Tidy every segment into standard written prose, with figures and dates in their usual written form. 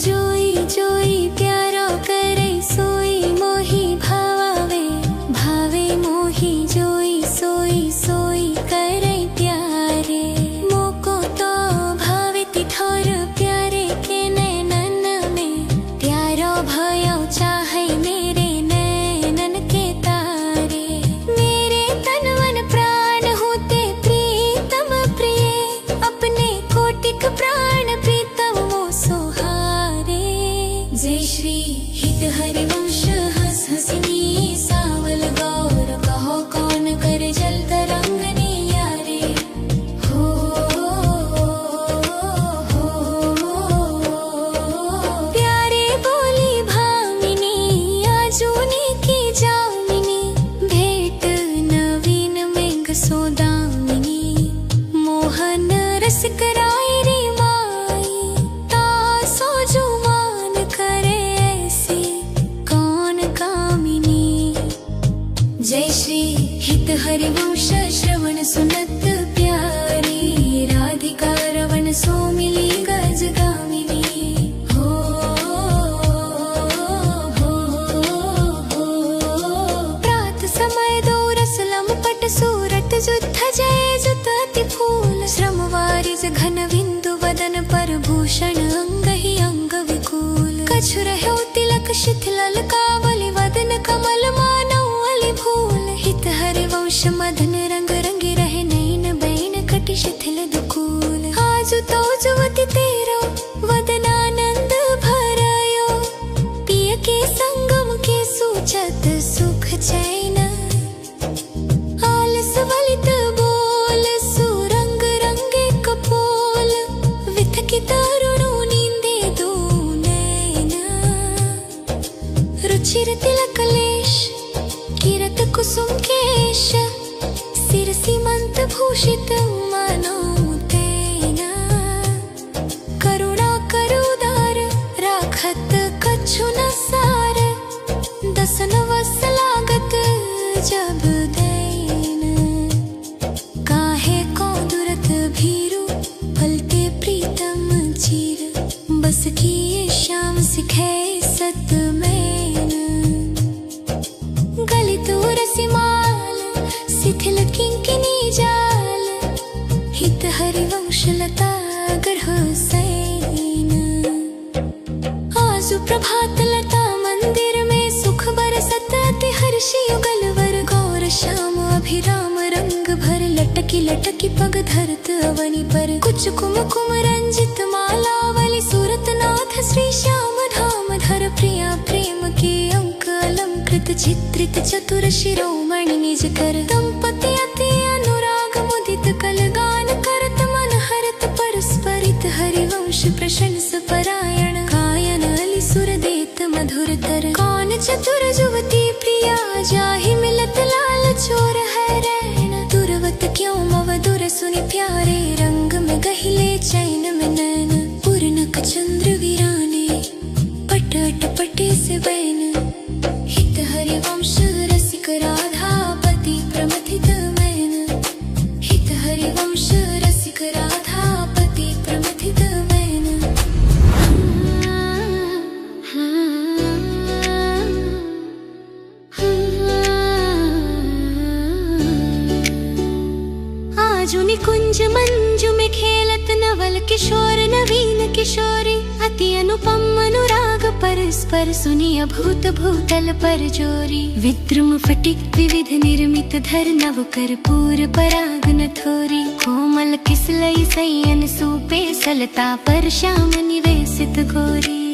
जोई जोई प्यारो करे सोई मोही भावे भावे मोही जोई सोई सोई करे प्यारे मोको तो भावे तिथोर प्यारे के नैनन में प्यारो भयो चाहे मेरे नैनन के तारे मेरे तन मन प्राण होते प्रीतम प्रिय अपने कोटिक प्राण प्रीतम वो सोहारे। जय श्री हित हरिवंश हंस हसिनी सावल गौर कहो कौन करे जल तरंगनी यारे हो प्यारे बोली भामिनी आजूनी की जामिनी भेट नवीन मेघ सोदामिनी मोहन रस कराए रे माई तासो जुमान करे ऐसी कौन कामिनी। जय श्री हित हरिवंश श्रवण सुनत प्यारी राधिका रवण सो मिली गज गामिनी हो प्रात समय दो रसलम पट सूरत जुत्थ जय जुत अति फूल श्रम वारिज घन बिंदु वदन पर भूषण अंग ही अंग विकूल कछु रहो तिलक शिथिल कावली वदन कमल मानव अली भूल हित हरिवंश मदन रंग रंगी रहे नैन बैन कटि शिथिल दुकूल आजु तो जुवति तेरो वदनानंद भरायो पिय के संगम के सूचत सुख चैन आलस वलित बोल सुरंग रंगे कपोल विथ की तरुणु नींदे दो नैना रुचिर तिलक लेश किरत कुसुम केश सिर सीमंत भूषित मानो तेना करुणा करुदार राखत कछु न सार दसन वस लागत जब दैन काहे को दुरत भीरु पलते प्रीतम चीर बस किए श्याम सिखे सत मैन गलित रसिमाल शिथिल किंकिनी जाल हित हरिवंश लता गर्ह सैन आजु प्रभात लता मंदिर में सुख बरसत अति हर्षि युगल वर गौर श्याम अभिराम रंग भर लटकी लटकी पग धरत अवनी पर कुछ कुमकुम रंजित मालावली सूरत नाथ श्री श्याम धाम धर प्रिया प्रेम के अंक अलंकृत चित्रित चतुर शिरोमणि निज कर दंपति अति अनुराग मुदित कलगान करत मन हरत परस्परित हरिवंश प्रशंस परायण गायन अली सुर देत मधुर तर कौन चतुर जुवती प्रिया जाहि मिलत लाल चोर है रैन दुर्वत क्यों मवदुर सुनि प्यारे रंग में गहिले चैन में नैन पूर्णक चंद्र वीराने पट अट पटे से बैन हित हरिवंश रसिक राधापति प्रमथित मैन हित हरिवंश रसिक राधापति प्रमथित मैन आजु निकुंज मंजु में खेलत नवल किशोर नवीन किशोरी अति अनुपम अनुराग परस्पर सुनिय भूत भूतल पर जोरी विद्रुम फटिक विविध निर्मित धर नव कर्पूर पराग नथोरी कोमल किसलई सयन सूपे सलता पर श्याम निवेशित गोरी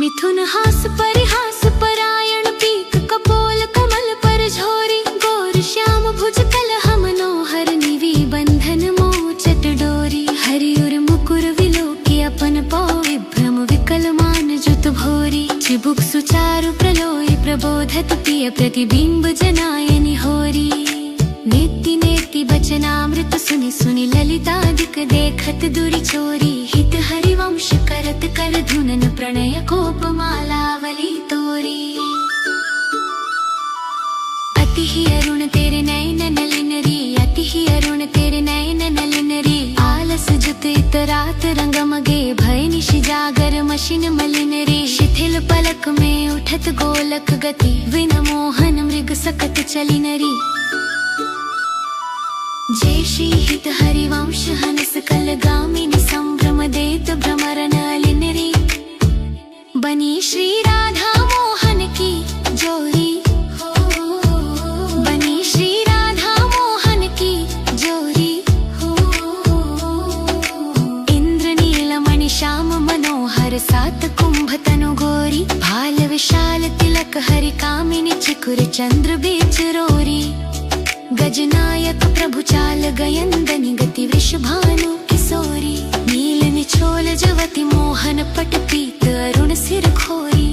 मिथुन हास परिहास परायण पीक कपोल कमल पर झोरी गौर श्याम भुज कल मनोहर निवि बंधन मोचत डोरी हरिउर मुकुर विलोकी अपन पौ विभ्रम विकल मान जुत भोरी चिबुक सुचारु प्रलोय प्रबोधत पिय प्रतिबिंब जनायनि होरी नेति नेति बचनामृत सुनि सुनि ललितादिक देखत दुरि चोरी हित हरिवंश करत कर धुनन प्रणय कोप मालावली तोरी। प्राचीन मलिन रे शिथिल पलक में उठत गोलक गति विन मोहन मृग सकत चली नरी। जय श्री हित हरिवंश हनस कल गामिनी संभ्रम देत भ्रमरन अलिन रे। बनी श्री राधा मोहन की जोरी, बनी श्री राधा मोहन की जोरी। इंद्र नील मणि श्याम मनोहर सात कुंभ तनु गोरी। भाल विशाल तिलक हरि कामिनी चिकुर चंद्र बीच रोरी। गजनायक प्रभु चाल गयंदनि गति वृषभानु किशोरी। नील निछोल जवति मोहन पट पीत अरुण सिर खोरी।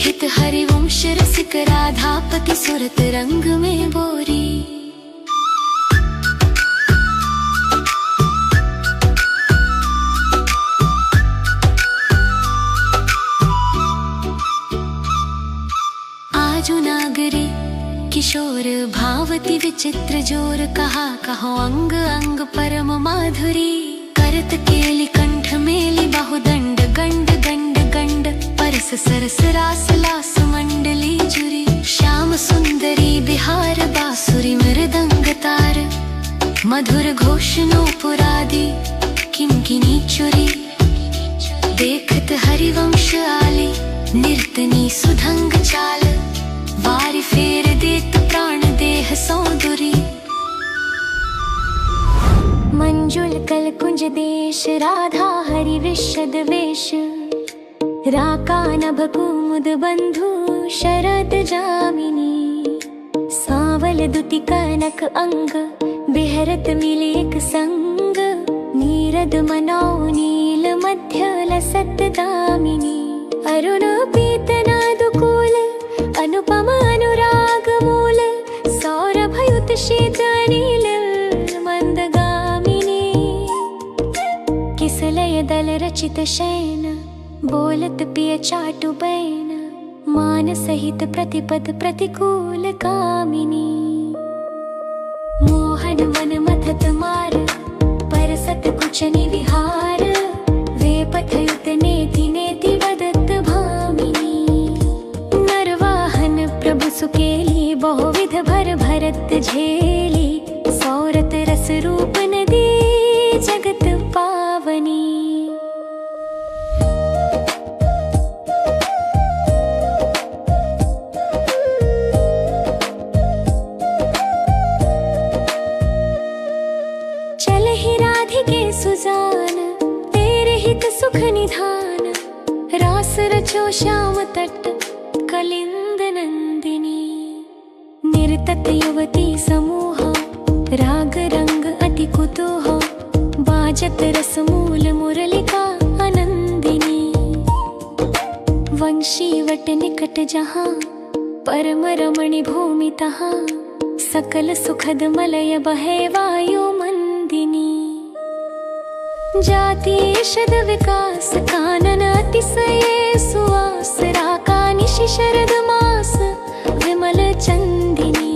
हित हरिवंश रसिक राधापति सुरत रंग में बोरी। आजु नागरी किशोर भावती विचित्र जोर। कहा कहो अंग अंग परम माधुरी। करत केली कंठ मेली बाहुदंड गंड गंड गंड। परस सरस रास लास मंडली जुरी। श्याम सुंदरी बिहार बासुरी मृदंग तार। मधुर घोष नूपुरादि किंकिनी चुरी। देखत हरिवंश आली निर्तनी सुधंग चाल। वारी फेर देत प्राण देह सौंदुरी। मंजुल कल कुंज देश राधा हरि विशद वेश। राका नभ कुमुद बंधु शरद जामिनी। सांवल दुति कनक अंग बिहरत मिले एक संग। नीरद मनाओ नील मध्य लसत दामिनी। अरुण पीत नादुकूल अनुपम अनुराग मूल। सौरभयुत शीत नील मंदगामिनी। किसलय दल रचित शयन बोलत पिय चाटु बैन। मान सहित प्रतिपद प्रतिकूल कामिनी। मोहन मन मथत मार परसत कुचनि विहार। वे पथयुत नेति नेति वदत भामिनी। नरवाहन प्रभु सुकेली बहुविध भर भरत झेली। सौरत रस रूप नदी जगत पावनी। चल ही राधिके सुजान तेरे हित सुख निधान। रास रचो श्याम तट कलिंद नंदिनी। निर्तत युवती समूह राग रंग अति कुतूह। बाजत रस मूल मुरलिका आनंदिनी। वंशी वट निकट जहाँ परम रमणी भूमि तहाँ। सकल सुखद मलय बहे वायु मंदिनी। जाति शद विकास कानन अतिशय सुवास। राका निशि शरद मास विमल चंदिनी।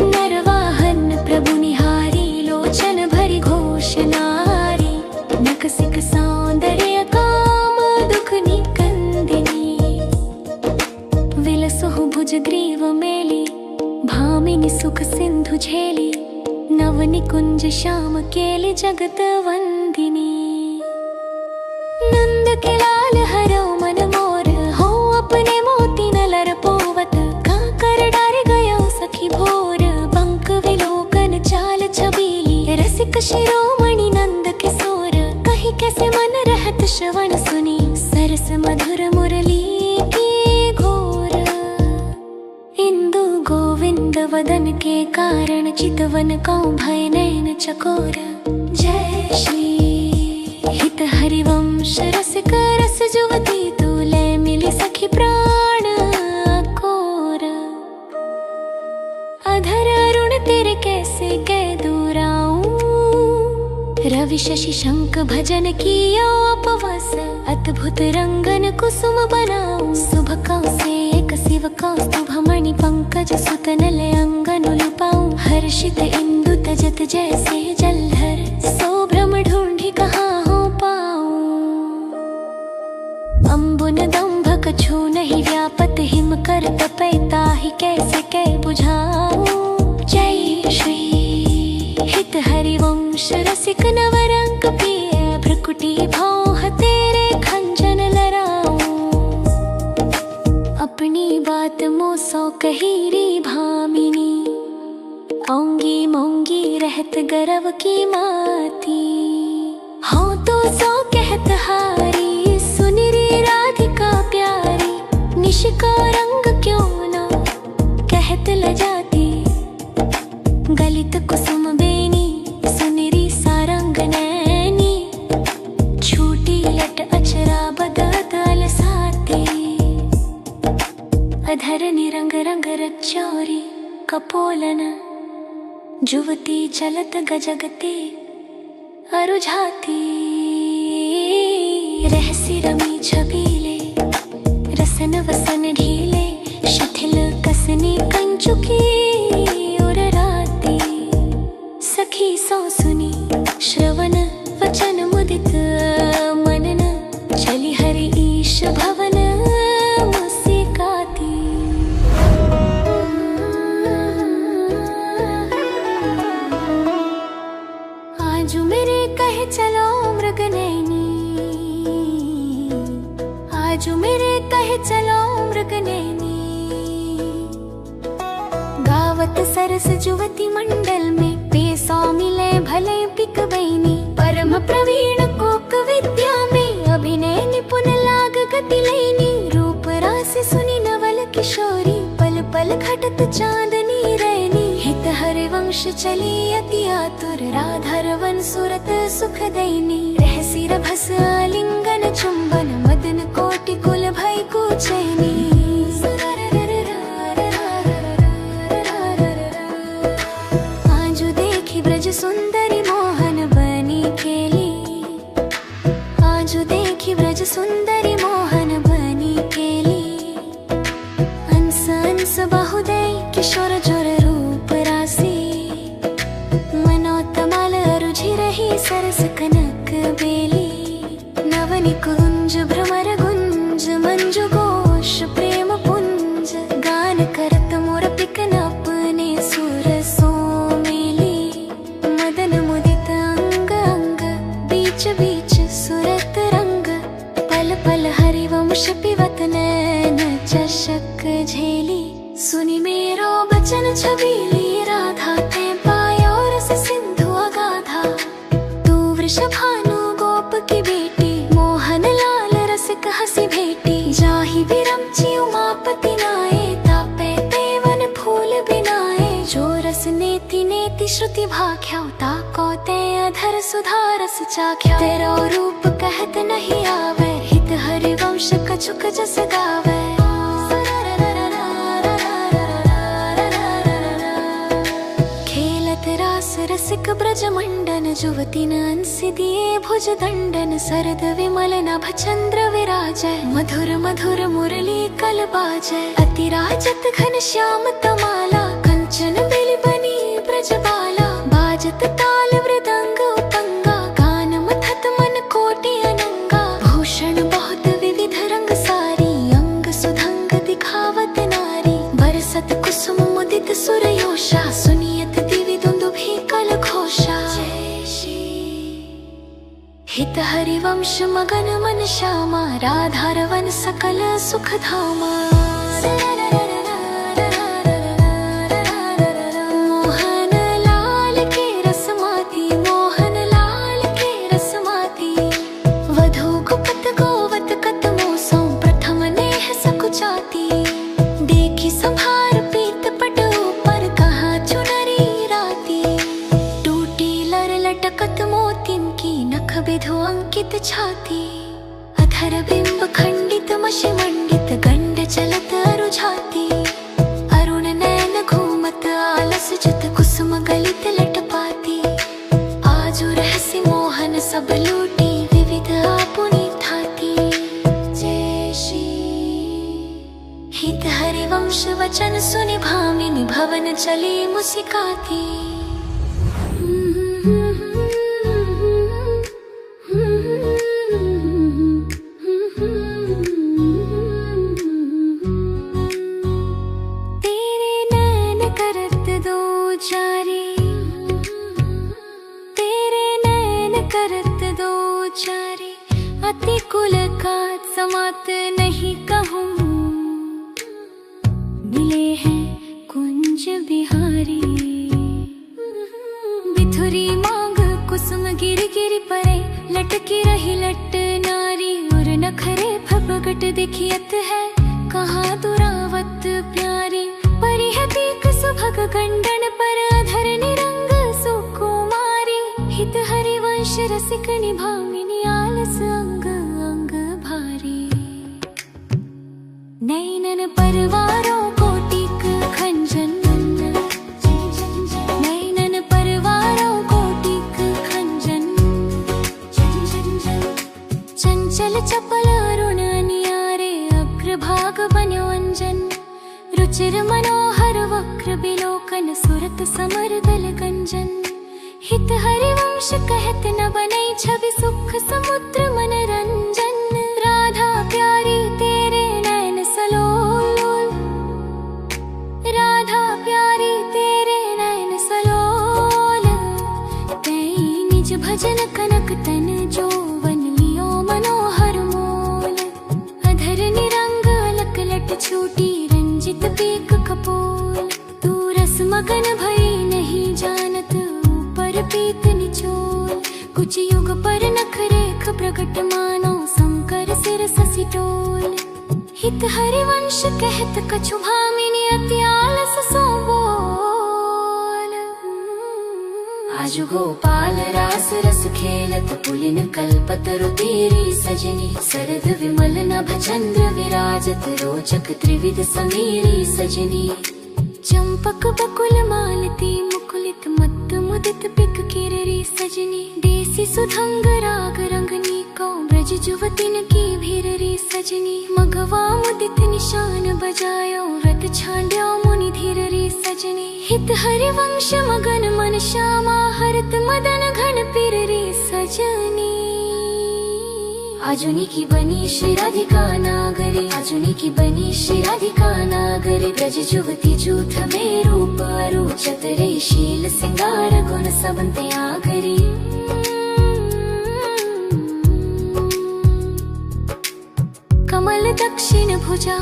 नरवाहन प्रभु निहारी लोचन भरी घोष नारी। नकसिक सौंदर्य काम दुख निकंदिनी। विलसहु भुज ग्रीव मेली भामिनी सुख सिंधु झेली। नव निकुंज श्याम केली जगत वंदिनी। नंद के लाल हरो मन मोर हो अपने मोती नलर पोवत। काकर डार गयो सखी भोर बंक विलोकन चाल छबीली। रसिक शिरोमणि नंद किशोर कहीं कैसे मन रहत श्रवण सुनी। सरस मधुर मुरली की घोर। इंदु गोविंद वदन के कारण चितवन कौ भय नैन चकोर। जय श्री हित हरिवंश रसिक रस जुवती। तूले मिली सखी प्राण कोर। अधर अरुण तेरे कैसे कै दूराऊं। रवि शशि शंख भजन कियो अपवस। अद्भुत रंगन कुसुम बनाऊं। शुभ कौसेक शिव कौस्तुभ मणि पंकज सुत नल अंगन लुपाऊं। हर्षित इंदु तजत जैसे जलधर। सो भ्रम ढूंढी कहाँ हो पाऊं। पर तपैता ही कैसे कै बुझाऊं। जय श्री हित हरिवंश रसिक नवरंग पिय भ्रकुटी भौह तेरे खंजन लराऊं। अपनी बात मोसो कहीरी भामिनी औंगी मोंगी रहत गरव की माती। हो तो सो कहत हारी सुनिरी राधिका प्यारी निशिका रंग क्यों ना कहत लजाती। गलित कुसुम बेनी सुनिरी सारंग नैनी छूटी लट अचरा बदल साती। अधर निरंग रंग रचौरी कपोलन जुवती चलत गजगते अरुझाती। रहसी रमी छबीले रसन वसन ढीले शिथिल कसनी कंचुकी उरराती। सखी सो सुनी श्रवण वचन मुदित मनन चली हरि ईश भवन मुस्काती। आजू मेरे कहे चलो मृगनयनी आजू मेरे कहे चलो मृगनयनी। गावत सरस जुवती मंडल में पेसो मिले भले पिक बैनी। परम प्रवीण कोक विद्या में अभिनय निपुण लाग गति लैनी। रूप रास सुनी नवल किशोरी पल पल घटत चांदनी रैनी। हित हरिवंश चली अति आतुर राधारवन सुरत सुख दैनी। रहसी रभस आलिंगन चुंबन मदन कोटि कुल भय कूचैनी। आजू देखी ब्रज सुंदरी मोहन बनी खेली। आजू देखी ब्रज सुंदरी मोहन बनी खेली। अंस अंस बहुदय किशोर जोर रूप रासी। मनोतमाल अरुझि रही सरस कनक बेली। नवनि कुंज भ्रमर गुंज मंजु घोष प्रेम पुंज। गान करत मोर पिकन अपने सुर सो मेली। मदन मुदित अंग अंग बीच बीच सुरत रंग। पल पल हरिवंश पिबत नैन चषक झेली। सुनी मेरो बचन छबीली राधा ते पायो रस सिंधु अगाधा। तू वृषभानु गोप की बेटी मोहन लाल रसिक हसी भेटी। जाहि विरमची उमापति नाए तापे तेवन फूल बिनाए। जो रस नेति नेति श्रुति भाख्या ताको ते अधर सुधा रस चाख्या। तेरो रूप कहत नहीं आवे हित हरिवंश कछुक जस गावे। खेलत रास रसिक ब्रज मंडन जुवती अंसी दिए भुज दंडन। सरद विमल नभ चंद्र विराजय मधुर मधुर मुरली कल बाजय। अति राजत घन श्याम तमाला कंचन बिल बनी ब्रज बाला। बाजत ताल मृदंग उपंगा गान मथत मन कोटि अनंगा। भूषण बहुत विविध रंग सारी अंग सुधंग दिखावत नारी। बरसत कुसुम मुदित सुरयोषा सुनियत दिवि दुंदुभि कल घोषा। हित हरिवंश मगन मन श्यामा राधारवन सकल सुख धामा। मोहन लाल के रसमाती मोहन लाल के रसमाती। वधू गुपत गोवत कत मोसो प्रथम नेह सकुचाती। देखी संभार पीत पट ऊपर कहाँ चुनरी राती। टूटी लर लटकत मोतिन की नख विधु अंकित छाती। अधर बिंब खंडित मशि मंडित गंड चलत अरुझाती। अरुण नैन घूमत आलस जत कुसुम गलित लटपाती। आजू रहसी मोहन सब लूटी विविध आपुनी थाती। जय श्री हित हरिवंश वचन सुनि भामिनी भवन चली मुस्काती। रसिक निभामिनी आलस अंग अंग भारी। नैनन परवारों को टीक खंजन, नैनन परवारों को टीक खंजन। चंचल चपल अरुण अनियारे अग्रभाग बन्यो अंजन। रुचिर मनोहर वक्र बिलोकन सुरत समर दल गंजन। हित हरिवंश कहत न बनै छवि सुख समुद्र मनरंजन। राधा प्यारी तेरे नैन सलोल, राधा प्यारी तेरे नैन सलोल। तैं निज भजन कनक तन जोवन लियो मनोहर मोल। अधर निरंग अलक लट छूटी रंजित पीक कपोल। तू रस मगन भई नहीं जानत ऊपर पीत निचोल। कुछ युग पर नख रेख प्रकट मानो शंकर सिर ससी टोल। हित हरिवंश कहत कछु भामिनी अति आलस सो बोल। आजु गोपाल रास रस खेलत पुलिन कल्पतरु तेरी सजनी। सरद विमल नभ चंद्र विराजत रोचक त्रिविध समीरी सजनी। चंपक बकुल मालती मुकुलित मत्त मुदित पिक किररी सजनी। देसी सुधंग राग रंगनी को ब्रज जुवतिन की भीररी सजनी। मगवा मुदित निशान बजायो रत छांड्यो मुनि धीररी सजनी। हित हरिवंश मगन मन श्यामा हरत मदन घन पिररी सजनी। आजुनी की बनी श्री राधिका नागरी, आजुनी की बनी श्री राधिका नागरी। ब्रज जुवती जूथ में रूप अरुचत रे शील सिंगार गुण सबंते आगरी। कमल दक्षिण भुजा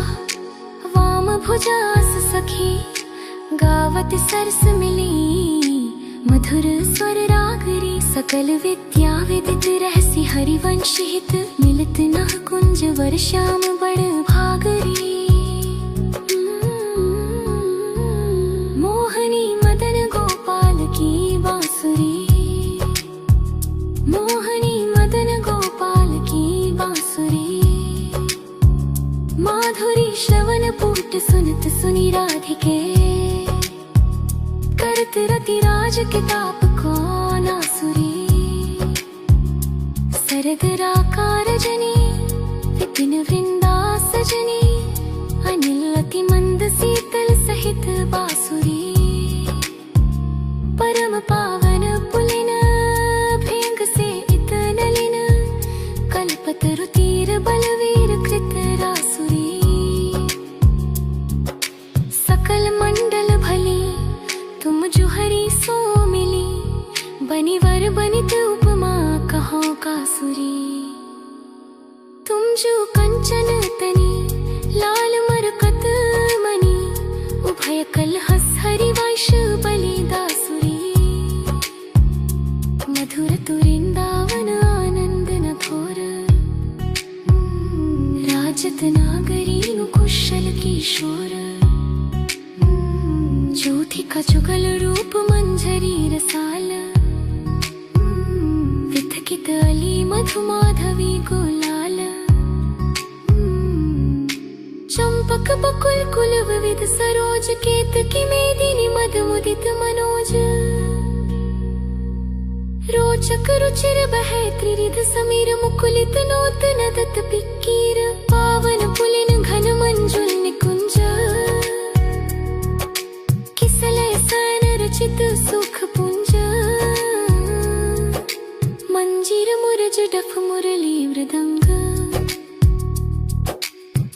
वाम भुजा सखी। गावत सरस मिली मधुर स्वर रागरी। सकल विद्या विदित रहसी हरिवंश हित। मिलत नह कुंज वर श्याम बड़ भागरी। मोहनी मदन गोपाल की बांसुरी, मोहनी मदन गोपाल की बांसुरी। माधुरी श्रवण पूट सुनत सुनी राधिके। करत रति राज किताब को नासुरी। सरग राकार जनी विपिन वृंदा सजनी। अनिल अति मंद शीतल सहित बासुरी। परम पावन पुलिन भेंग से इत नलिन। कल्पतरु तीर बलवीर कृत रासुरी। सकल मंडल भली तुम जुहरी सो मिली। बनी वर बनित उपमा कहो कासुरी। तुम जो कंचन तनी लाल मरकत मनी। उभय कल हस हरि वैश बलि दासुरी। मधुर तुरिंदावन आनंद न घोर। राजत नागरी नु कुशल किशोर। ज्योति का जुगल रूप मंजरी रसाल। विथकित अली मधु माधवी गुलाल। चंपक बकुल कुल विविध सरोज। केतकी मेदिनी मद मुदित मनोज। रोचक रुचिर बह त्रिरिध समीर। मुकुलित नोत नदत पिक्कीर। पावन पुलिन घन मंजुल निकुंज। किसलय सन रचित सुख पुंज। मंजीर मुरज डफ मुरली मृदंग।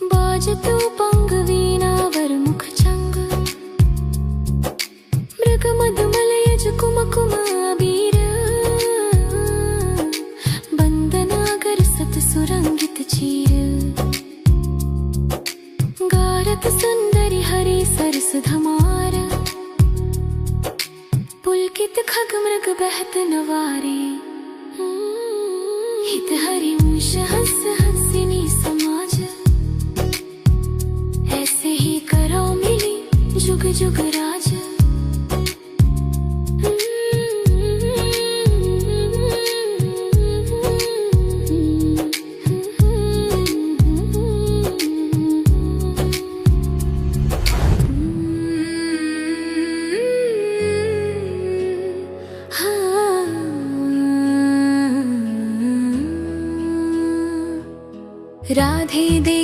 बाजतु पंग वीणा वर मुख चंग। मृग मधुमलयज कुम कुम अबीर। बंदनागर सत सुरंगित चीर। गारत सुंदरी हरि सरस धमार। पुलकित खग मृग बहत नवारे। हित हरिवंश हंस हंसिनी समाज। ऐसे ही करो मिली जुग जुग राज।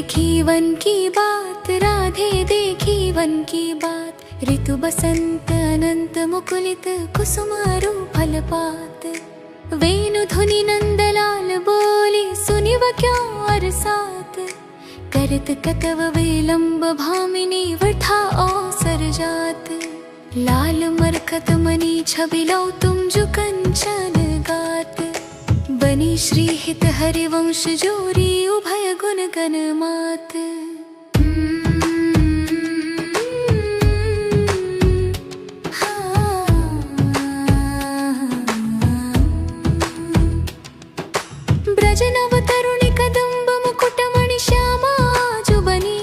देखी वन की बात, राधे देखी वन की बात। ऋतु बसंत अनंत मुकुलित कुसुमारु फलपात। वेणु धुनि नंदलाल बोली सुनिव क्या अरसात। करत कतव विलंब भामिनी वठा अवसर जात। लाल मरकत मणि छबिलौ तुम जो कंचन गात। बनी श्री हित हरिवंश जोरी उभय गुण गण मात। ब्रज नव तरुणी कदम्ब मुकुट मणि श्यामा जो बनी।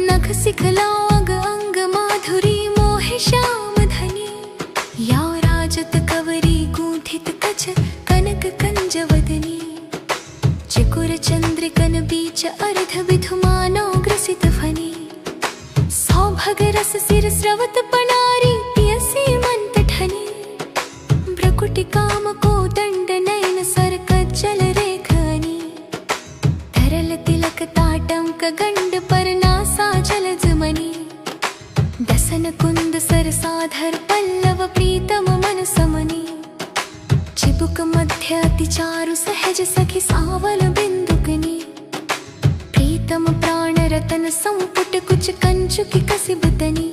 नख सिखलाओ अंग अंग माधुरी मोहे श्याम धनी। या राजत कवरी गूंथित कछ कनक कंज वदनी। चिकुर चंद्रिकन बीच अर्ध विधुमानो ग्रसित फनी। सौभग रस सिर स्रवत पनारी पियसी मंत ठनी। भ्रकुटि काम को दंड नयन सर कज्जल रेखनी। धरल तिलक ताटंक गंड पर नासा जलज मणि। दसन कुंद सरसाधर पल्लव प्रीतम मन समनी। चिबुक मध्य अति चारु सहज सखी सावल बिंदुकनी। प्रीतम प्राण रतन संपुट कुछ कंचुकी कसिबतनी।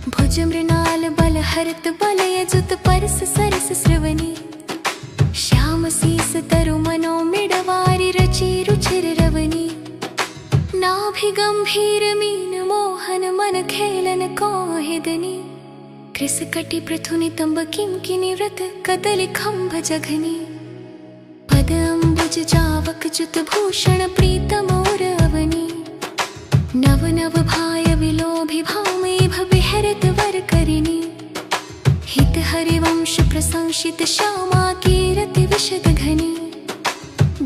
भुज मृणाल बल हरत बल यजुत परस सरस स्रवनी। श्याम सीस तरु मनो मिडवारी रचि रुचिर रवनी। नाभि गंभीर मीन मोहन मन खेलन कोहिदनी। कृस कटि पृथु नितंब किंकिनी व्रत कदलि खंभ जघनी। पद अम्बुज जावक जुत भूषण प्रीतम उर अवनी। नव नव भाय विलोभि भामेभ विहरत वर करिनी। हित हरिवंश प्रशंसित श्यामा कीरति विशद घनी।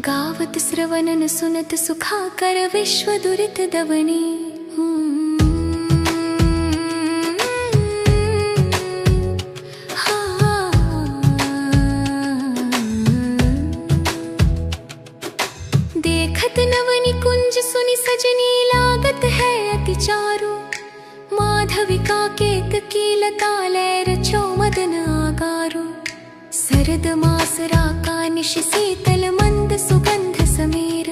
गावत श्रवणन सुनत सुखाकर विश्व दुरित दवनी। देखत नवनी कुंज सुनि सजनी लागत है अति चारु। माधविका केत कीलता लैर छो मदन आगारु। सरद मास राका निशि शीतल मंद सुगंध समीर।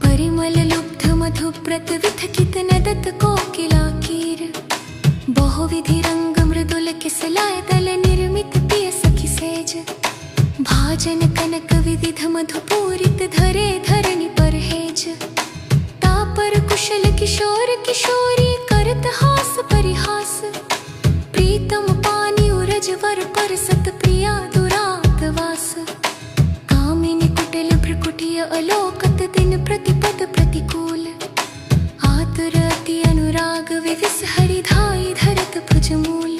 परिमल लुब्ध मधुप्रत विथकित नदत कोकिला कीर। बहुविधि रंग मृदुल किसलाय दल निर्मित पिय सखी सेज। भाजन कनक विविध मधुपूरित धरे धरणी परहेज। तापर कुशल किशोर किशोरी करत हास परिहास। प्रीतम पानी उरज वर पर सत प्रिया दुरात वास। कामिनी कुटिल भ्रकुटिय अलोकत दिन प्रतिपद प्रतिकूल। आतुर अति अनुराग विविस हरिधाई धरत भुज मूल।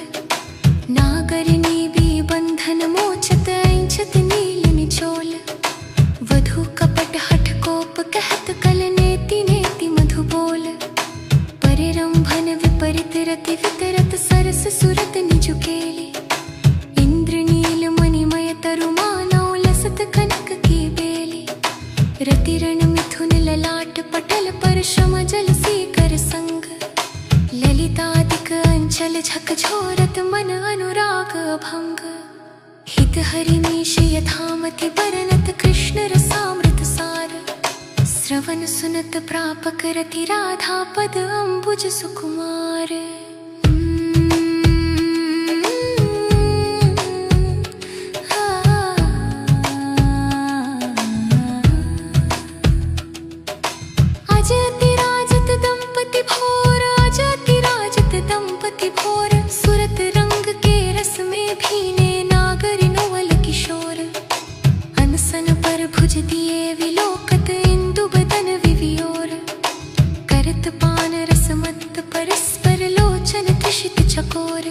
नागरिणी भी बंधन मोचत ऐंछत नील निचोल। वधु कपट हठ कोप कहत कल नेति नेति मधु बोल। परिरंभन विपरीत रति वितरत सरस सुरत निजुकेली। इंद्र नील मणिमय तरु मानव लसत कनक की बेली। रतिरण मिथुन ललाट पटल पर श्रम जल सीकर संग। ललितादिक अंचल झकझोरत मन अनुराग भंग। हित हरिमीश यथामति बरनत कृष्ण रसामृत सार। श्रवण सुनत प्रापक रति राधा पद अम्बुज सुकुमार। अजति राजत दंपति भोर, अजति राजत दंपति भोर। सुरत रंग के रस में भीने नागरि नवल किशोर। अनसन पर भुज दिए विलोकत इंदु बदन विवियोर। करत पान रस मत परस्पर लोचन त्रिषित चकोर।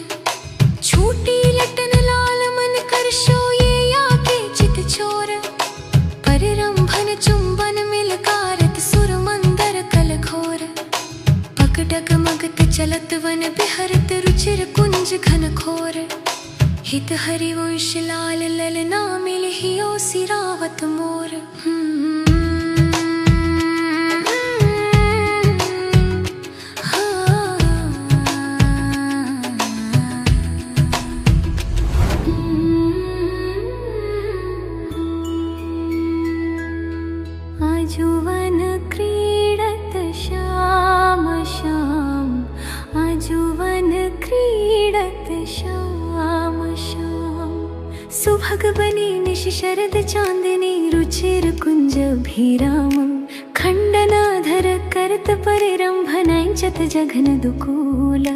छूटी लटन लाल मन कर शो ये या के चित चोर। परिरंभन चुंबन मिल कारत सुर मंदर कल घोर। पग डगमगत चलत वन बिहरत रुचिर कुंज घन घोर। हित हरिवंश लाल ललना मिल हियो सिरावत मोर। निशि शरद चांदनी रुचिर कुंज अभिरामं खंडनाधर करत परिरंभनैंचत जघन दुकूल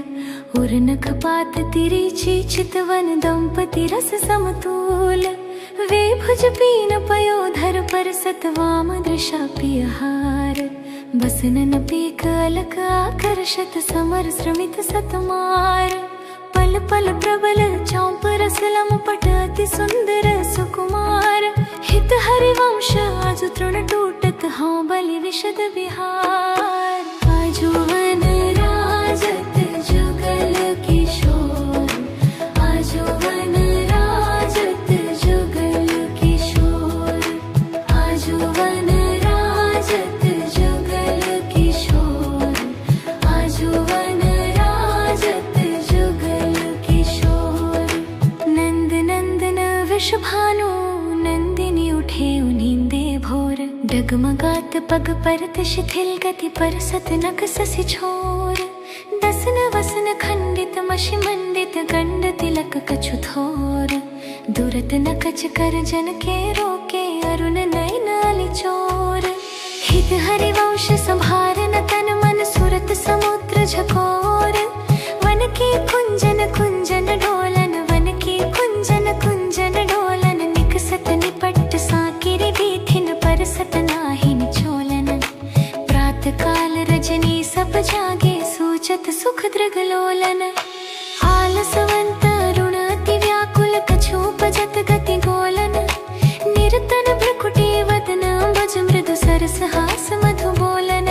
उर्नखपात तिरीची चितवन दंपति रस समतूल वे भुज पीन पयोधर पर सतवाम दृशा पियहार बसनन पीक अलक आकर्षत समर श्रमित सतमार पल पल प्रबल चौंप रसलम पट अति सुंदर सुकुमार हित हरिवंश आजु तृण टूटत हाँ बलि विशद विहार आजु वन राजत जुगल किशोर आजु वन राजत जुगल किशोर आजु वन राजत जुगल किशोर आजु वन राजत जुगल किशोर नंद नंदन वृषभानु नंदिनी उठे उनिंदे भोर डगमगात पग परत शिथिल गति पर सत नख ससि छोर दसन वसन खंडित मशि मंडित गंड तिलक कछु थोर दुरत न कच कर जन के रोके अरुण नयन अली चोर हित हरिवंश संभारन तन मन सुरत समुद्र झकोर वन की कुंजन कुंजन डोलन वन की कुंजन कुंजन डोलन निकसत निपट साकिरी बीथिन पर सत नाहिन चोलन प्रात काल रजनी सब जागे सूचत सुख दृगलोलन आलसवंत अरुण अति व्याकुल कछोपजत गति गोलन निरतन भ्रुकुटी वदन भज मृदु सरस हास मधु बोलन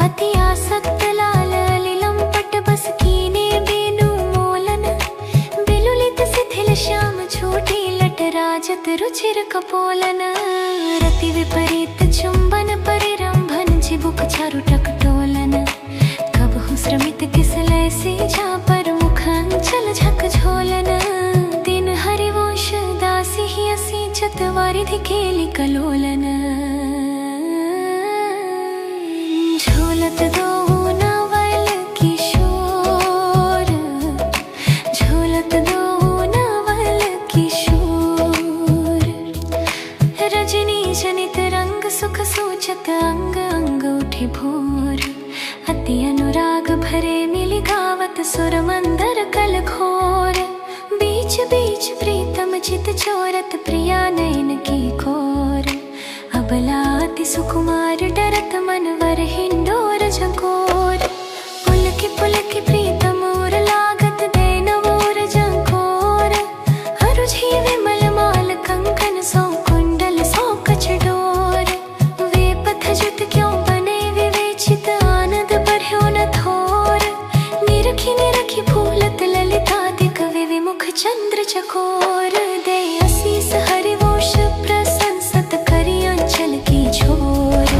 अति आसक्त लाल अलिलम पट बस कीने बेनु मोलन बिलुलित शिथिल श्याम छोटी लट राजत रुचिर कपोलन रति विपरीत चुंबन परिरंभन चिबुक चारु टकटोलन कबहु श्रमित किसलय से जा पर मुखांचल झक झोलन दिन हरिवंश दासी ही असी चतवारिधि खेली कलोलन झोलत दो नवल किशोर झोलत दो नवल किशोर रजनी जनित रंग सुख सूचत अंग अंग उठे भोर अति अनुराग भरे मिली गावत सुर मंदर कल घोर बीच बीच प्रीतम चित चोरत प्रिया नयन की खोर अबला अति सुकुमार डरत मन वर हिंडोर झकोर पुलकी प्रीतम उर लागत देन वोर झकोर अरुझी विमल माल कंकन सौ कुंडल सौ कछ डोर वे पथ जुत क्यों बने विवेचित आनंद बढ़्यो न थोर निरखी फूलत ललिता दिक विविमुख चंद्र चकोर दे असीस हरिवंश प्रशंसत करी अंचल की छोर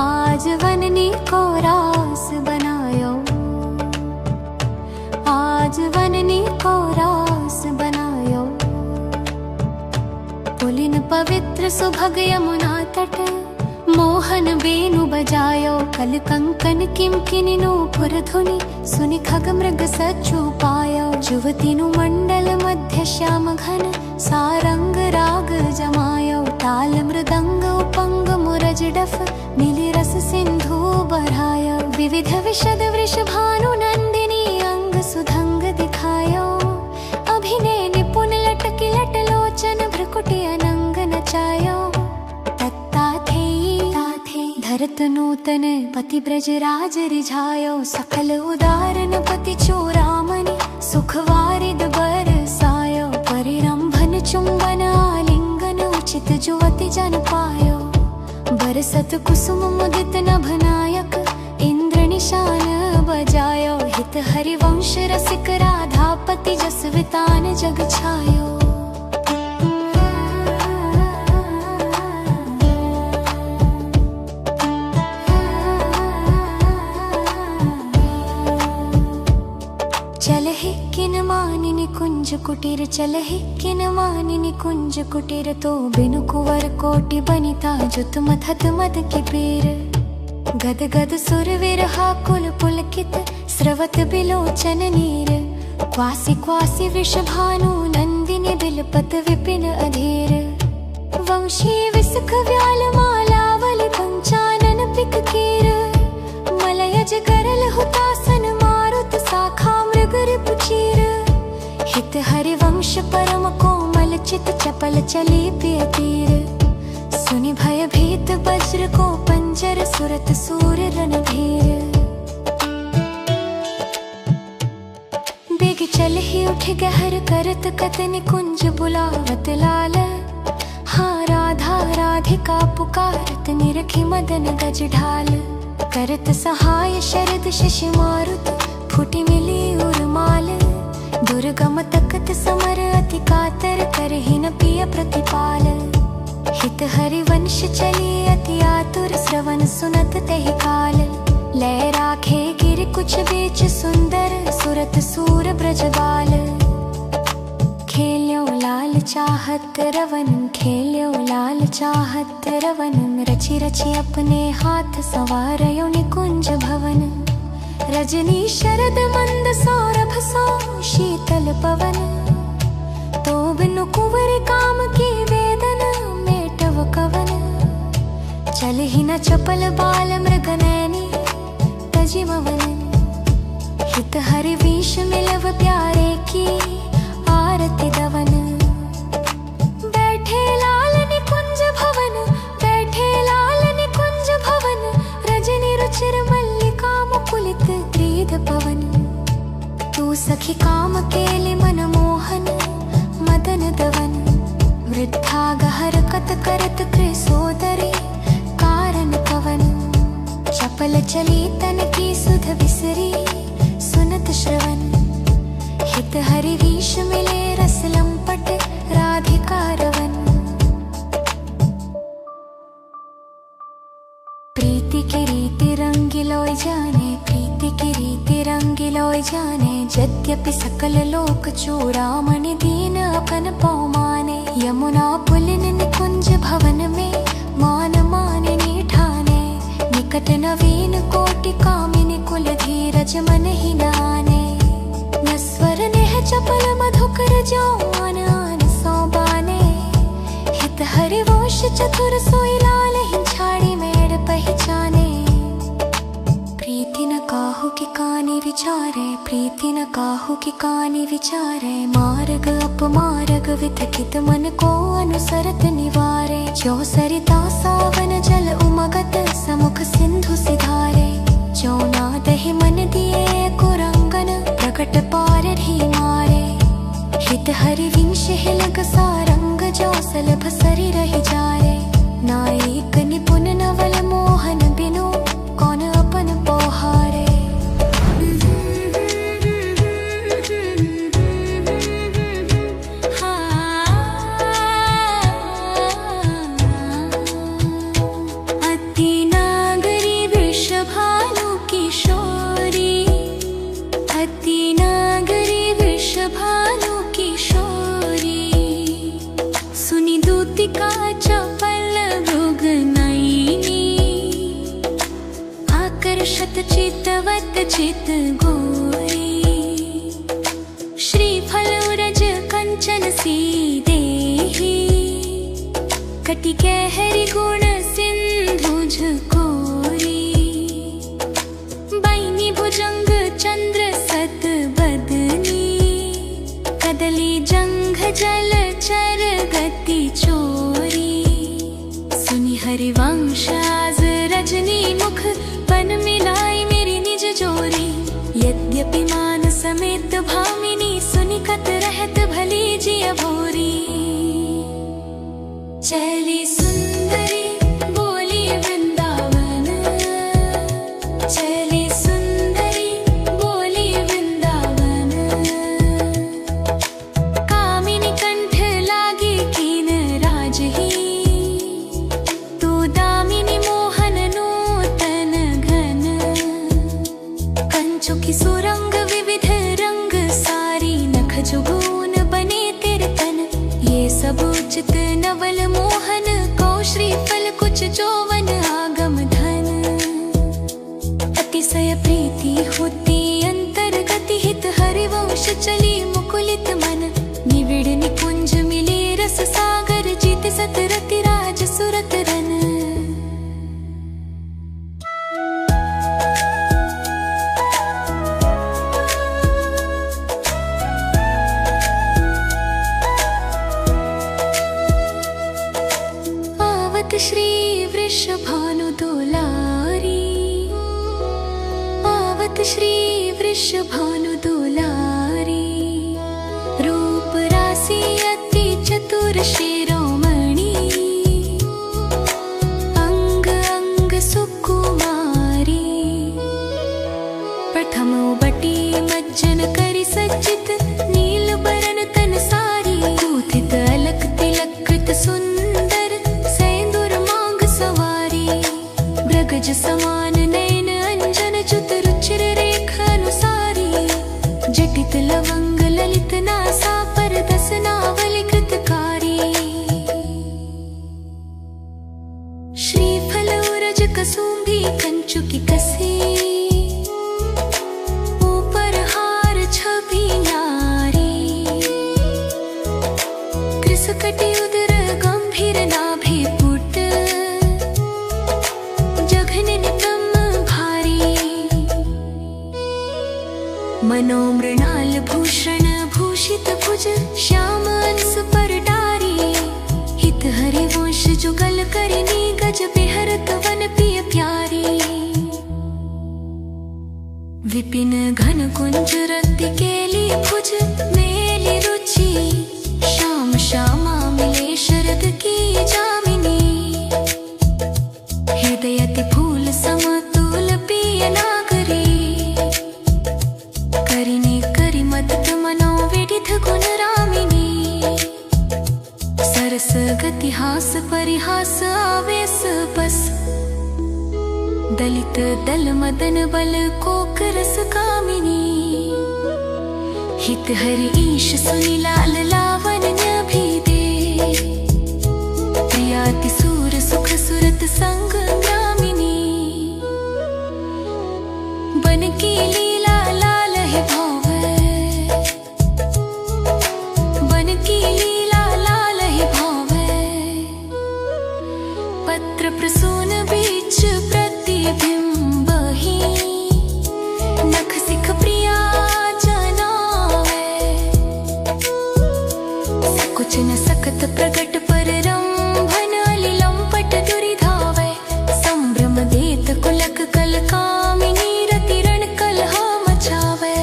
आज वननी को रास बनायो आज वननी को रास बनायो पुलिन पवित्र सुभग यमुना तट मोहन बेनु बजायो कल कंकन किम किनिनु पुर धुनि सुनि खग मृग सच्चु पायो जुवतिनु मंडल मध्य श्याम घन सारंग राग जमायो ताल मृदंग उपंग मुरज डफ नीली रस सिंधु बढ़ायो विविध विशद वृषभानु नंदिनी अंग सुधंग दिखायो अभिनय निपुण लटकी लट लोचन भ्रुकुटी अनंग नचायो धरत नूतन पति ब्रज राज रिझायो सकल उदारन पति चोरामणि सुख वारिद बरसायो परिरंभन चुंबन आलिंगन उचित जुवति जन पायो बरसत कुसुम मुदित नभ नायक इंद्र निशान बजायो हित हरिवंश रसिक राधापति जस वितान जग छायो चलहि किन मानिनि कुंज कुटीर चलहि किन मानिनि कुंज कुटीर तो बिनु कुंवर कोटि बनिता जुत मथत मद की पीर गद गद सुर विरहा कुल पुलकित स्रवत बिलोचन नीर क्वासी क्वासी वृषभानु नंदिनी बिलपत विपिन अधीर वंशी विसख व्याल मालावली पंचानन पिक कीर मलयज करल हुतासन मारुत शाखा मृग रिपुचीर हित हरिवंश परम कोमल चित चपल चली प्रिय तीर सुनि भय भीत वज्र को पंजर सुरत सूर रणधीर बेग चल ही उठ गहर करत कतनि कुंज बुलावत लाल हाँ राधा राधिका पुकारत निरखी मदन गज ढाल करत सहाय शरद शशि मारुत फूटी मिली उर्माल दुर्गम तकत समर अति कातर करहि न पिय प्रतिपाल हित हरिवंश चली अति आतुर श्रवण सुनत तेहि काल लय राखे गिर कुछ बीच सुंदर सुरत सूर ब्रजबाल खेल्यो लाल चाहत रवन खेल्यो लाल चाहत रवन रचि रचि अपने हाथ संवारयो निकुंज भवन रजनी शरद मंद सौरभ सो शीतल पवन तो बिनु कुंवर काम की वेदन मेटव कवन चल ही न चपल बाल मृग नैनी तजि मवन हित हरि विष मिलव प्यारे की आरती दवन बैठे लाल निकुंज भवन बैठे लाल निकुंज भवन रजनी रुचिर मल्लिका मुकुलित त्रिध पवन तू सखी काम केले मन मोहन मदन दवन वृद्धा गहर कत करत कृसोदरी कारण कवन चपल चली तन की सुध विसरी सुनत श्रवण हित हरि विष मिले रस लंपट राधिका रवन प्रीति की रीति रंगिलोय जाने प्रीति की रीति रंगिलोय जाने यद्यपि सकल लोक चूड़ामणि दीन अपन पौमाने यमुना पुलिन निकुंज भवन में मान मानिनी ठाने निकट नवीन कोटि कामिनी कुल धीरज मन ही नाने नस्वर नेह चपल मधुकर जो आन आन सौबाने हित हरिवंश चतुर सोई लाल ही छाड़ी मेड़ पहचाने प्रीति न काहू की कानी विचारे प्रीति न काहू की कानी विचारे मार्ग अपमार्ग वितकित मन को अनुसरत निवारे जो सरिता सावन जल उमगत समुख सिंधु सिधारे जो नाद ही मन दिए कुरंगन प्रकट पार ही मारे हित हरि विंश हिलग सारंग जो सलभ सरी रही जारे नायक निपुण नवल मोहन बिनु कौन अपन पोहारे अति नागरी वृषभानु किशोरी अति नागरी वृषभानु किशोरी सुनि दूतिका चपल मृग नयनी आकर्षत चितवत चित गोरी श्रीफल उरज कंचन सीदेहि कटि गहरी गुण सिंधु झकोरी बैनी भुजंग चंद्र सत बदनी कदली जंघ जल चर गति चोरी सुनि हरिवंश आज रजनी मुख बन मिलाई मेरी निज जोरी यद्यपि मान समेत भामिनी सुनि कत रहत भली जिय भोरी चली सुंदरी बोली वृंदावन चली सुंदरी बोली वृंदावन कामिनी कंठ लागी कीन राज ही तू दामिनी मोहन नूतन घन कंचुकी सुरंग विविध रंग सारी नख जुगून बने तेरे तन ये सब उचित नवल मोहन कौश्री फल कुछ जोवन आगम धन अतिशय प्रीति होती अंतर्गति हित हरिवंश चली मुकुलित मन निविड़ निकुंज मिले रस सागर जीत सत रति राज सुरत रन। आवत श्री वृषभानु दुलारी, आवत श्री वृषभानु दुलारी, रूप राशि अति चतुर शिरोमणि, अंग अंग सुकुमारी, प्रथम बटी मज्जन करि सज्जित, नील बरन तन सारी, कूथित अलक तिलक कृत सुंदर, सेंदूर मांग सवारी, ब्रगज समान नयन अंजन च्युत रुचिर रेख अनुसारी, जटित लवंग ललित नासा पर दस नावली कृतकारी, श्रीफल उरज कसुंभी कंचुकी कसे, ऊपर हार छवि न्यारी, कृसकटि उदर गंभीर नाभि पुट, जघन नितम भारी, मनोमृणाल भूषण भूषित भुज, श्याम अंस पर डारी, हित हरिवंश जुगल करिनी, गज बिहरत वन पिय प्यारी, विपिन घन कुंज रति केली भुज, मेली रुचि, श्याम श्यामा मिले शरद की जामिनी, हृदय अति फूल समतुल पिय नागरी, करिने करि मदत मनो विदित गुण रामिनी, सरस गति हास परिहास आवेश बस, दलित दल मदन बल कोक रस कामिनी, हित हरि ईश सुनि लाल लावण्य भी दे, प्रियाति सूर सुख सुरत संग ग्रामिनी, बन की लीला लाल है भावे, बन की लीला लाल है भावे, पत्र प्रसून बीच प्रतिबिंब ही, नख सिख प्रिया जनावे, सकुच न सकत प्रगट पर रंभन लिलंपट दुरिधावे, संभ्रम देत कुलक कल कामिनी, रति रण कलह मचावे,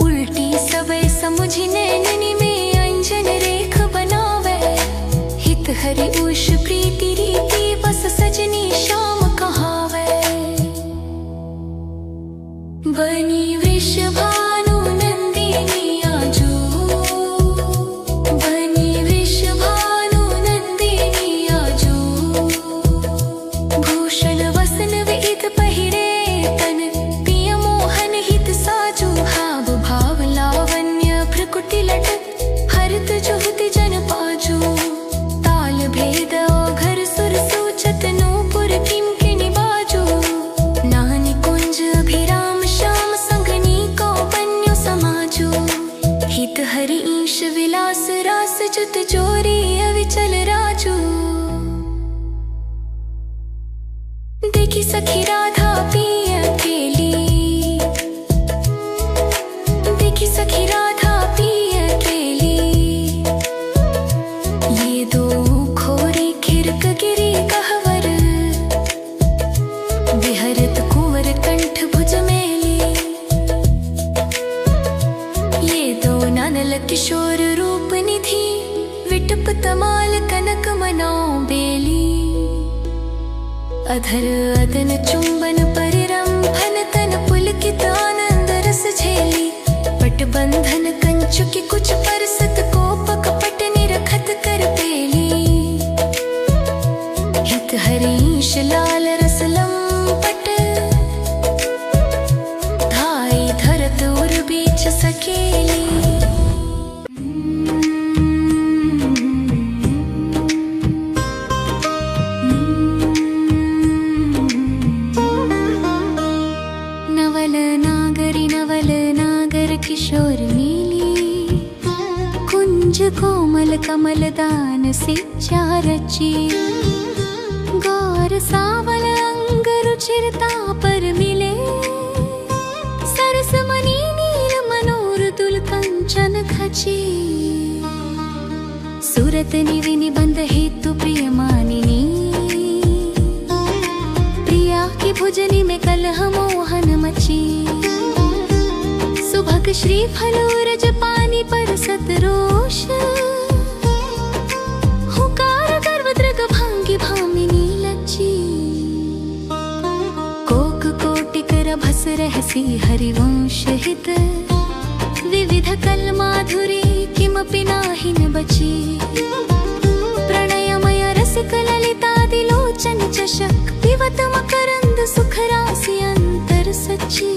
उल्टी सबे समुझि नैननि में अंजन रेख बनावे, हित हरि उष प्रीति रीति बस सजनी श्याम कहावे, बनी वृषभानु नंदिनी आजू, बनी वृषभानु नंदिनी आजू, भूषण वसन विहित पहिरे तन, पिय मोहन हित साजू, हाव भाव लावण्य भ्रकुटि लटक, हरित जुहुति जन पाजू, ताल भेद घर सुर सूचत नूपुर किंकिणी बाजू, नाहनि कुंज अभिराम श्याम संगनी कौपन्यु समाजू, हित हरि ईश विलास रास जुत जोरी अविचल राजू, देखी सखी राधा पिय अकेली, देखी सखी राधा पिय अकेली, ये दो खोरी खिरक गिरी कहवर, विहरत कुंवर कंठ भुज मेली, ये दो नानल किशोर रूप निधि, विटप तमाल कनक मनो बेली, अधर अदन चुंबन परिरंभन तन पुलकित आनंद रस झेली, पट बंधन कंचुकी कुछ परसत कोपक पट निरखत कर पेली, हित हरीश लाल रस लंपट, धाई धरत उर बीच सकेली, किशोर नीली कुंज कोमल कमल दान से रच्या रची। गौर सावल अंग रुचिरता पर मिले, सरस मनी नील मनोर तुल कंचन खची। सूरत निवि निबंध हेतु प्रिय मानिनी, प्रिया की भुजनी में कलह मोहन मची। सुभग श्री फलोरज पानी पर सतरोष, हुकार गर्व दृग भांगी भामिनी लची। कोक कोटिक रभस रहसी हरिवंश हित, विविध कल माधुरी किमपि नाहि न बची। प्रणयमय रसिक ललितादि लोचन चषक, पिबत मकरंद सुख राशि अंतर सची।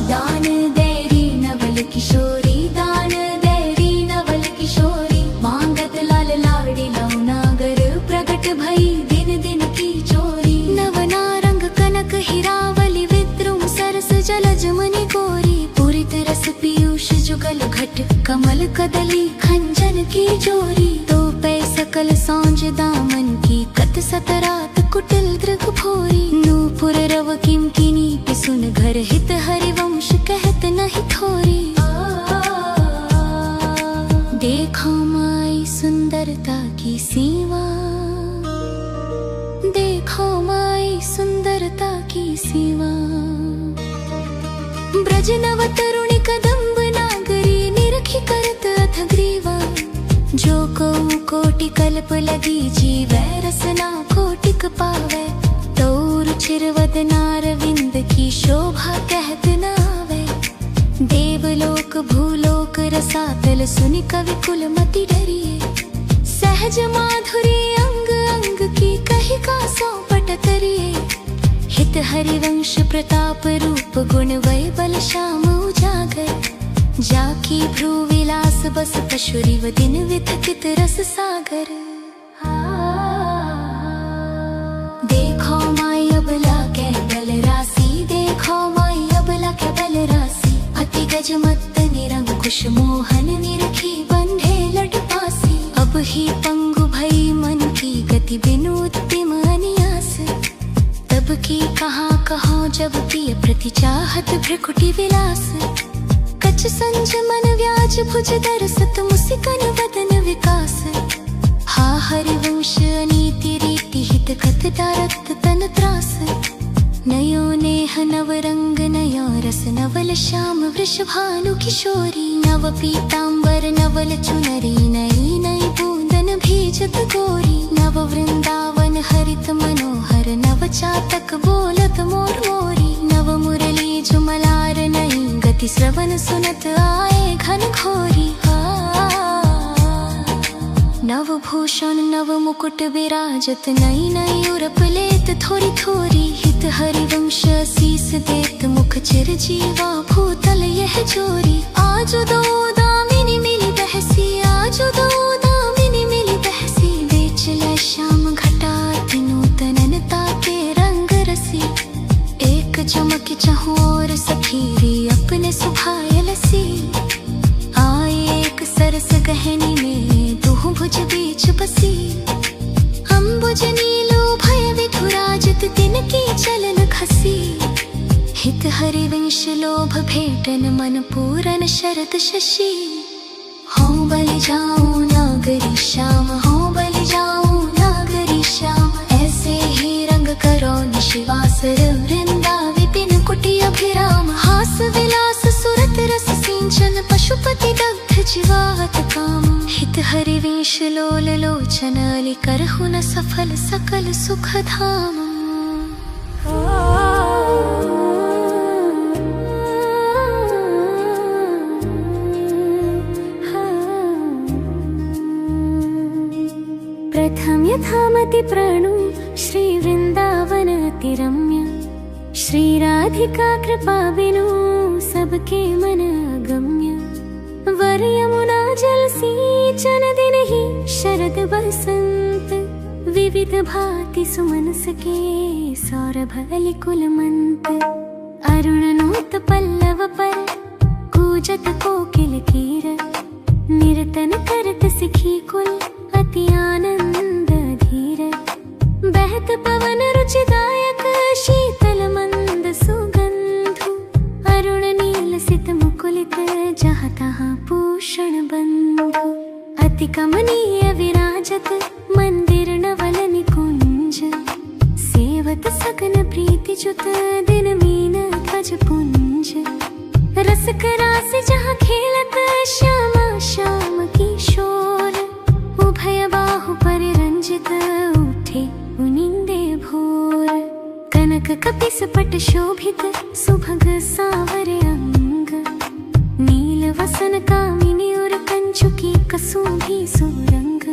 दान देरी नवल किशोरी, दान देरी नवल किशोरी। मांगत लाल लाड़ी लवनागर, प्रगट भई दिन दिन की चोरी। नवनारंग कनक हिरावली विद्रुम, सरस जलज मणि गोरी। पूरित रस पीयूष जुगल घट, कमल कदली खंजन की जोरी। तो पै सकल सांझ दामन की, कत सतरात कुटिल दृग भोरी। नूपुर रव किंकिनी पिसुन घर, हित हरिवंश कहत नहीं थोरी। देखो माई सुंदरता की सीमा, देखो माई सुंदरता की सीमा। ब्रज नव तरुणी कदम्ब नागरी, निरखी करत अथ ग्रीवा। जो को कोटि कल्प लगी जीवै, रसना कोटिक पावै। तो रुचिरवदनार विंद की शोभा कहत न आवे। देवलोक भूलोक रसातल, सुनि कवि कुल मति डरिए। सहज माधुरी अंग अंग की, कही का सौ पट तरिए। हित हरिवंश प्रताप रूप, गुण वै बल श्याम उजागर। जाकी भ्रू विलास बस पशुरी, व दिन विथकित रस सागर। देखो माई अबला के बल राशि, देखो माई अबला के बल राशि। अति गज मत निरंग कुश मोहन, निरखी बंधे लट पासी। अब ही पंगु भई मन की गति, बिनु उत्तिम अनियास। तब की कहाँ कहो जब की प्रति चाहत भ्रकुटी विलास। कच संज मन व्याज भुज दरसत, मुसिकन वदन विकास। हा हरिवंश अनीति रीति, हित कथ डारत तन त्रास। नयो नेह नव रंग नयो रस, नवल श्याम वृषभानु किशोरी। नव पीतांबर नवल चुनरी, नई नई बूंदन भीजत गोरी। नव वृंदावन हरित मनोहर, नव चातक बोलत मोर मोरी। नव मुरली जुमलार नई गति, श्रवण सुनत आए घन घोरी। नव भूषण नव मुकुट विराजत, नई नई उरप लेत थोरी थोरी। हित हरिवंश शीस देत, मुख चिर जीवा भूतल यह जोरी। आज दो दामिनी मिली बहसी, आज दो दामिनी मिली बहसी। बेच ले श्याम घटात, नूतनता के रंग रसी। एक चमक चहु और सखीरी, अपने सुभाय लसी। आए एक सरस गहनी में, दुहु भुज बीच बसी। अम्बुज नीलो भय विधुराजत, तिनकी चलन खसी। हित हरिवंश लोभ भेटन, मन पूरन शरद शशि। हो बलि जाऊं नागरी श्याम, हो बलि जाऊं नागरी श्याम। ऐसे ही रंग करो निशिवासर, वृंदा विपिन कुटी अभिराम। हास विलास सुरत रस सिंचन, पशुपति दग्ध जीवात काम। हित हरिवेश लोल लोचन, अली करहु न सफल सकल सुख धाम। प्रथम यथामति प्रणु, श्री वृंदावन अति रम्य। श्री राधिका कृपा बिनु, सबके मन अगम्य। वर यमुना जल सिंचन, दिन ही शरद बसंत। विविध भांति सुमनस के, सौरभ अली कुल मंत। अरुण नूत पल्लव पर, कूजत कोकिल कीर। यतन करत सिखी कुल अति आनंद धीर। बहत पवन रुचिदायक शीतल मंद सुगंधु, अरुण नील सित मुकुलित जहाँ तहाँ पूषण बंधु। अति कमनीय विराजत मंदिर नवल निकुंज, सेवत सघन प्रीति जुत दिन मीन ध्वज पुंज। रस करास जहाँ खेलत श्यामा श्याम किशोर, उभय बाहु परिरंजित उठे उनिंदे भोर। कनक कपिस पट शोभित सुभग सावर अंग, नील वसन कामिनी उर कंचुकी कसुंभी सुरंग।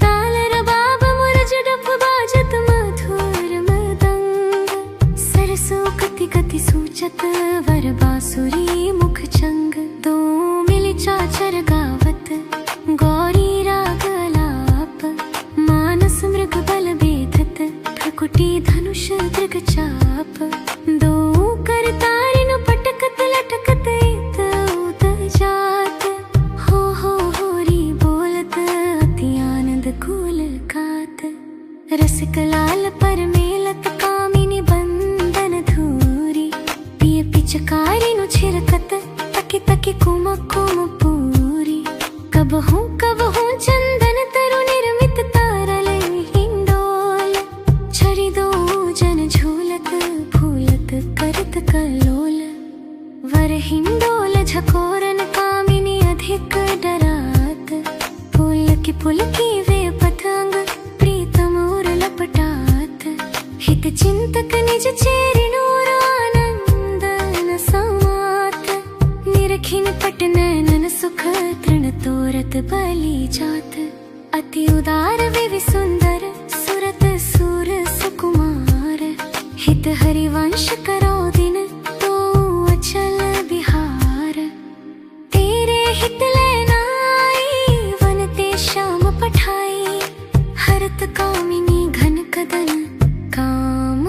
ताल रबाब मुरज डफ बाजत मधुर मृदंग, सरसो कति कति सूचत वर बांसुरी मुख चंग। दो मिल चाचर गावत गौरी राग आलाप, मानस मृग बल बेधत भ्रकुटी धनुष दृग चाप। दो कर तारिन पटकत लटकत इत उत जात, होरी बोलत अति आनंद कुल गात। रसिक लाल पर मेलत कामिनी बंदन धूरी, पिय पिचकारिनु छिरकत तकी तकी कुम कुम पूरी। कबहू चंदन तरु निर्मित तारल हिंडोल, छरि दो जन झूलत फूलत करत कलोल। वर हिंडोल झकोरन कामिनी अधिक डरात, पुलकी वे पतंग प्रीतम उर लपटात। हित चिंतक निज चेरिनूर आनंदन समात, निरखिन पट नैनन सुख तृण तोरत बलि जात। अति उदार विवि सुंदर सुरत सूर सुकुमार, हित हरिवंश करो दिन तो अचल बिहार। तेरे हित लेनाई वन ते श्याम पठाई, हरत कामिनी घन कदन काम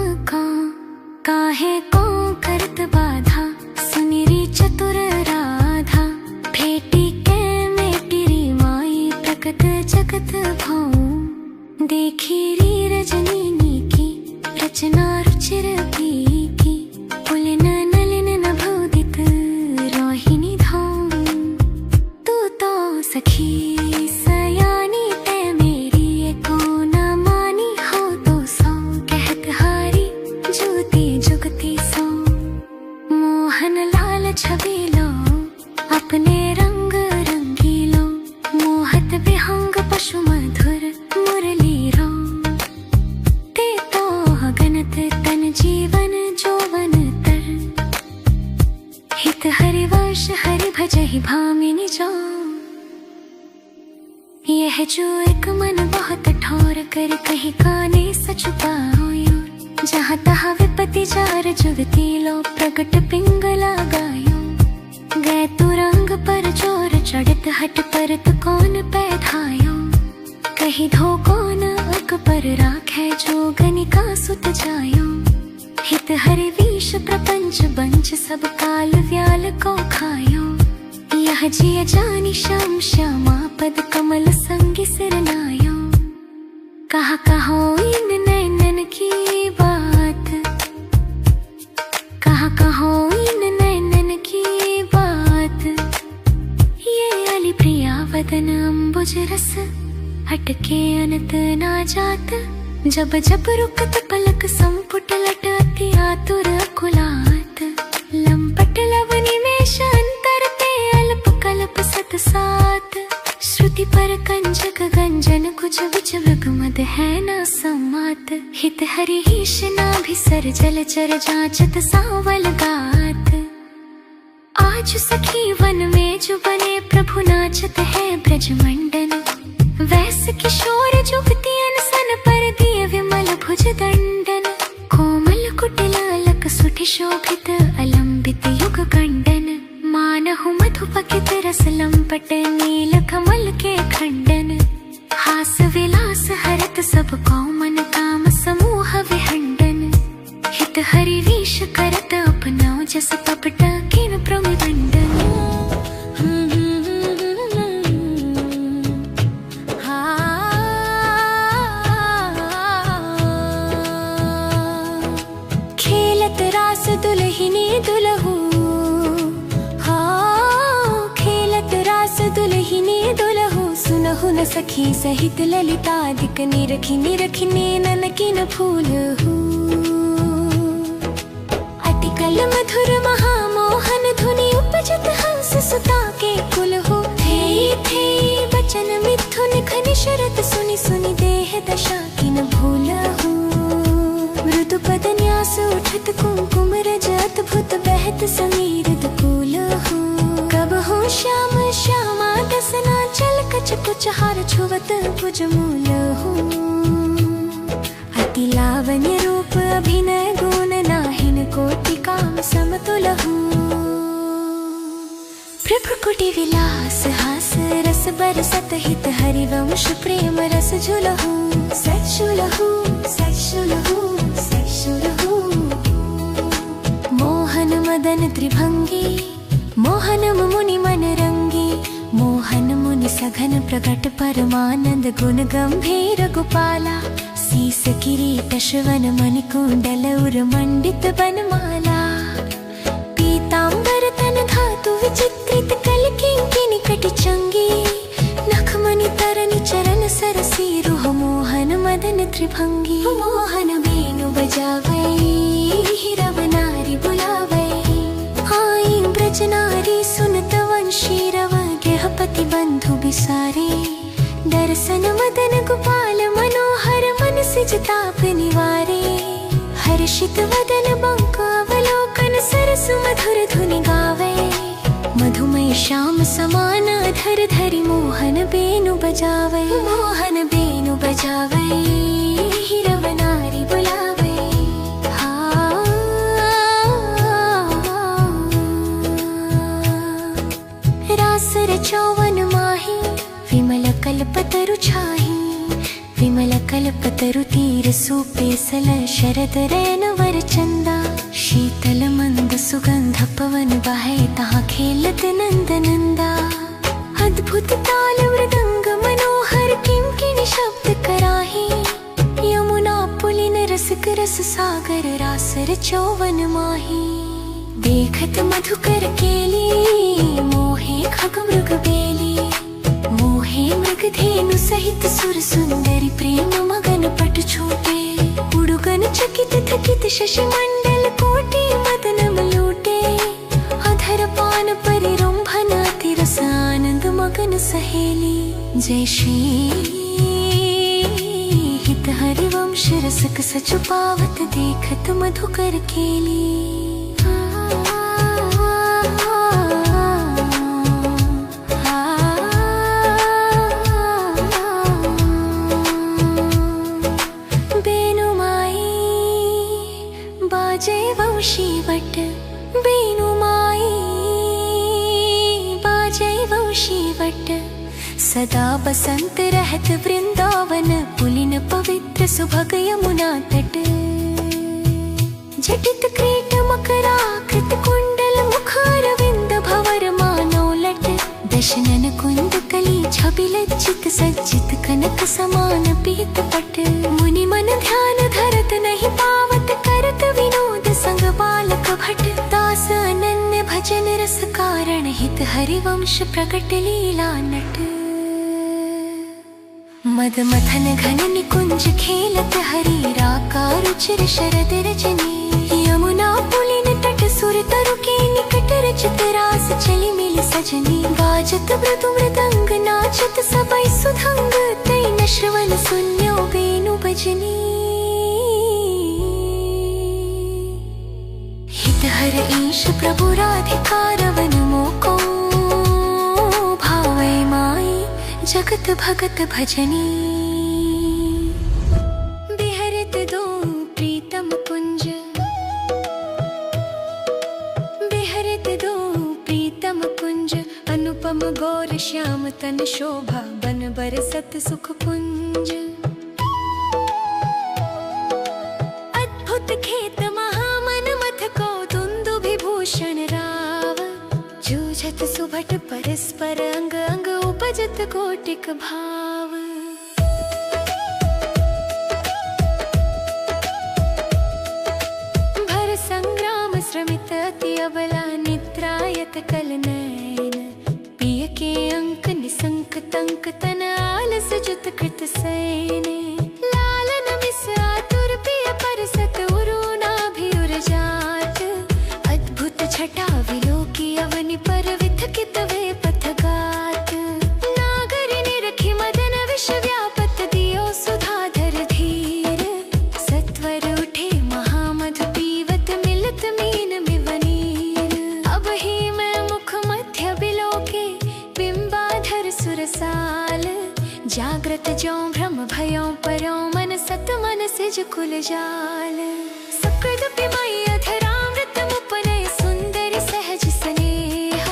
काहे को करत बाधा। सुनिरी चतुर राधा भेटी के मेटिरी माई, प्रकट जगत भाऊ देखी री रजनी की। रचना रुचिर की पुलिन नलिन नभोदित रोहिणी धाम। तू तो सखी सयानी ते मेरी एको न मानी, हो तो सौ कहत हारी जूती जुगती सो। मोहन लाल छबीलो अपने रंग रंगीलो, मोहत विहंग पशु मधुर मुरली रो। ते तो गनत तन जीवन जोवन तर, हित हरिवंश हरि भजहि भामिनी जो। यह जो एक मन बहुत ठोर कर कहीं काने सच पायो, जहाँ तहाँ विपत्ति जार जुगती लो प्रगट पिंगला गायो। गए तुरंग पर जोर चढ़त हट परत कौन पैधायो, कहीं धो कौन अक पर राखे जो गनिका सुत जायो। हित हरि विष प्रपंच बंच सब काल व्याल को खायो, यह जिय जानी श्याम श्यामा पद कमल संगी सिरनायो। कहा कहो इन नैनन की बात, कहा कहो इन नैनन की बात। ये अली प्रिया वदन अम्बुज रस, हटके अनत ना जात। जब जब रुकत पलक संपुट लट अति आतुर अकुलात। लंपट लवनि मेष अंतर ते अल्प कल्प सत सात। श्रुति पर कंजक गंजन कुछ विच मृगमद है न सम्मात। हित हरि हीश नाभि सर जल चर जांचत सावल गात। आज सखी वन में जो बने प्रभु नाचत है ब्रज मंडन। वैस किशोर जुगतियन सन पर दिए विमल भुज दंडन। कोमल कुटिलालक सुठि शोभित अलंबित युग गंडन। मानहु मधुपकित रस लंपट नील कमल के खंडन। हास विलास हरत सब कौमन काम समूह विहंडन। हित हरि वीश करत अपनाओ जस कपट किन प्रमिदंडन। दुलहु। हाँ खेलत रास दुलहिने दुलहु, सुनहु न सखी सहित ललितादिक निरखिने रखिने ननकिन फूल हूँ। अतिकल मधुर महामोहन धुनि उपजत हंस सुता के कुल हो। थे बचन मिथुन खनि शरत सुनि सुनि देह दशा किन भूल हो। मृदु पद न्यास उठत कुमकुम रज अद्भुत बहत समीर दुकूल हो। कब हो श्याम श्यामा दसना चल कच कुच हार छुवत भुज मूल हो। अति लावण्य रूप अभिनय गुण नाहिन कोटि काम समतुल हो। प्रभुकुटी विलास हास रस बरसत हित हरिवंश प्रेम रस झुलहु। सचुलहु सचुलहु सचुलहु। मोहन मदन त्रिभंगी मोहन मुनि मन रंगी। मोहन मुनि सघन प्रकट परमानंद गुण गंभीर गोपाला। शीस किरीट श्रवण मणि कुंडल उर मंडित बनमाला। पीतांबर तन धातु विचित्रित कल किंकिनी कटि चंगी। नखमणि तरनि चरण सरसी रुह मोहन मदन त्रिभंगी। मोहन वेणु बजावै हिरव नारी बुलावै। आई ब्रज नारी सुनत वंशी रव गृहपति बंधु बिसारे। दर्शन मदन गोपाल मनोहर मन सिजताप निवारे। हर्षित वदन बंक अवलोकन सरस मधुर धुनि गावे। मधुमय श्याम समान धर धरि मोहन बेनु बजावे। मोहन बेनु बजावे हिरव नारी बुलावे। रास रचौवन माही विमल कल्पतरु छाही। विमल कल्पतरु तीर सुपेसल शरद रैन वर चंदा। शीतल मंद सुगंध पवन बहे तहाँ खेलत नंद नंदा। अद्भुत ताल मृदंग मनोहर किंकिणी शब्द कराही। यमुना पुलिन रसिक रस सागर रास रचौवन माही। देखत मधुकर केली मोहे खग मृग बेली। मोहे मृग धेनु सहित सुर सुंदरी प्रेम मगन पट छूटे। उड़ुगन चकित थकित शशि मंडल कोटि मदन मलूटे। अधर पान परिरंभन अति रस आनंद मगन सहेली। जय श्री हित हरिवंश रसक सचु पावत देखत मधुकर केली। वंशी वट बेनु माई बाजै वंशी वट। सदा बसंत रहत वृंदावन पुलिन पवित्र सुभग यमुना तट। जटित क्रीट मकराकृत कुंडल मुख अरविंद भवर मानव लट। दशनन कुंद कली छबि लज्जित सज्जित कनक समान पीत पट। मुनि मन ध्यान धरत नहीं पावत करत विनोद संग बालक भट। दास अनन्य भजन रस कारण हित हरिवंश प्रकट लीला नट। मद मथन घन निकुंज खेलत हरि राका रुचिर शरद रजनी। यमुना पुलिन तट सुर तरु के निकट रचित रास चली मिल सजनी। बाजत मृदु मृदंग नाचत सबई सुधंग तैन श्रवण सुन्यो बेनु बजनी। हित हर ईश प्रभु राधिका रवन मोको। भावै माई जगत भगत भजनी। बिहरत दो प्रीतम कुंज बिहरत दो प्रीतम कुंज। अनुपम गौर श्याम तन शोभा बन बरसत सुख पुंज। अद्भुत खेत महामन मथ को दुंदु विभूषण राव। जूझत सुभट परस्पर अंग अंग उपजत कोटिक भाव। भर संग्राम श्रमित अति जाल सकृदपि मयि अधरामृतमुपनय सुन्दरि सहज स्नेह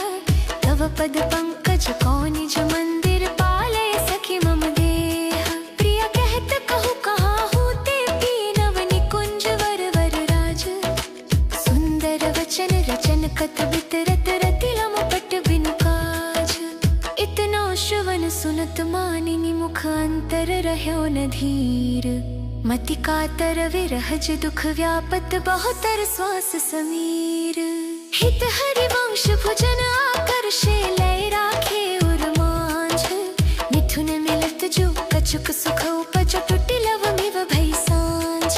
तव पद पंकज कौनिज मंदिर पालय सखी मम देह प्रिय कहत कहु कहाँ होते पीनव निकुंज वर वर राज सुंदर वचन रचन कत बितरत रतिलम पट बिनु काज इतनो श्रवण सुनत मानिनी मुख अंतर रह्यो न धीर मति कातर विरहज दुख व्यापत बहुतर श्वास समीर हित हरि वंश भुजन आकर्षे लय राखे उर मांझ मिथुन मिलत जो कछुक सुख उपज टुटि लव मिव भई सांझ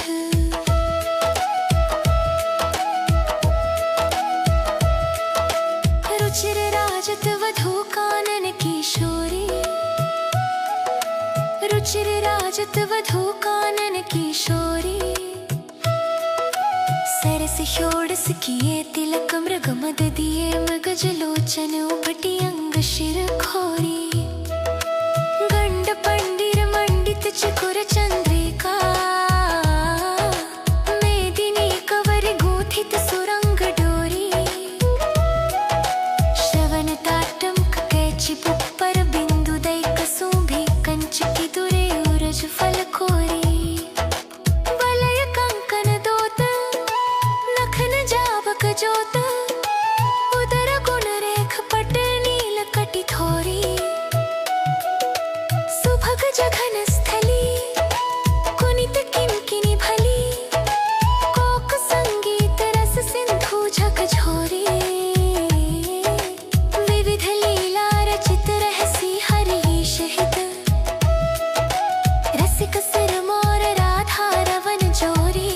रुचिर राजत वधू कानन किशोरी रुचिर राजत वधू कानन किशोरी सरस षोडश किए तिलक मृग मद दिए मृगज लोचन उपटी अंग शिर खोरी गंड पंडिर मंडित चकुर चंद्रिका मेदिनी कवर गूथित सुरंग डोरी श्रवण ताटम कैची पुप्पर बिंदु दैक सुंभी कंच की दुरे उरज फल खोरी जोत उदर गुण रेख पट नील कटि थोरी सुभग जघन स्थली कुनित किंकिनी भली कोक संगीत रस सिंधु झक झोरी विविध लीला रचित रहसी हरि शहित रसिक सिर मोर राधा रवन जोरी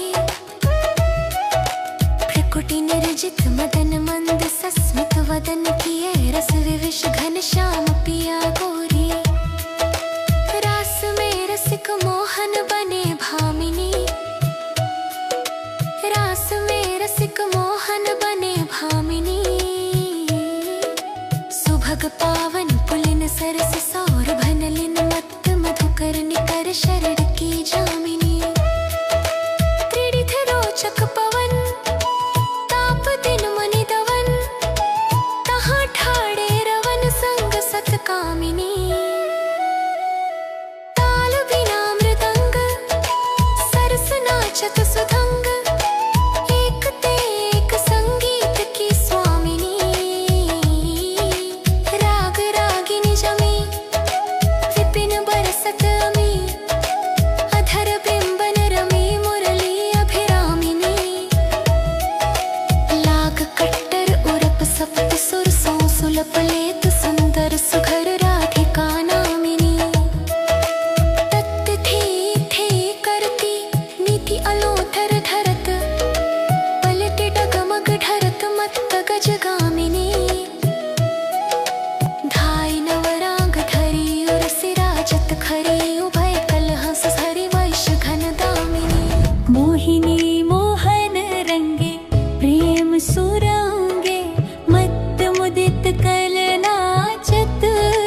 कुटी निर्जित मदन मंद सस्मित वदन किए रस विविश घन श्याम पिया गोरी रास में रसिक मोहन बने भामिनी रास में रसिक मोहन बने भामिनी सुभग पावन पुलिन सरस सौर भनलिन मत्त मधुकर निकर शरण की जामिनी त्रिडिथ रोचक पवन कामिनी ताल बिना मृदंग सरस नाचत सुधंग एक ते एक संगीत की स्वामिनी राग रागिनी जमी विपिन बरसत अमी अधर बिंबन रमी मुरली अभिरामिनी लाग कट्टर उरप सप्त सुर सौ सुलप लेत सुंदर सुघर राधिका नामिनी तत्त थे करती नीति अलोथर धरत पलटे डगमग ढरत मत्त गज गामिनी धाई नवरांग धरी उरसी राजत खरी उभय कलह ससरी वैश घन दामिनी मोहिनी मोहन रंगे प्रेम सुरांगे मत्त मुदित कलना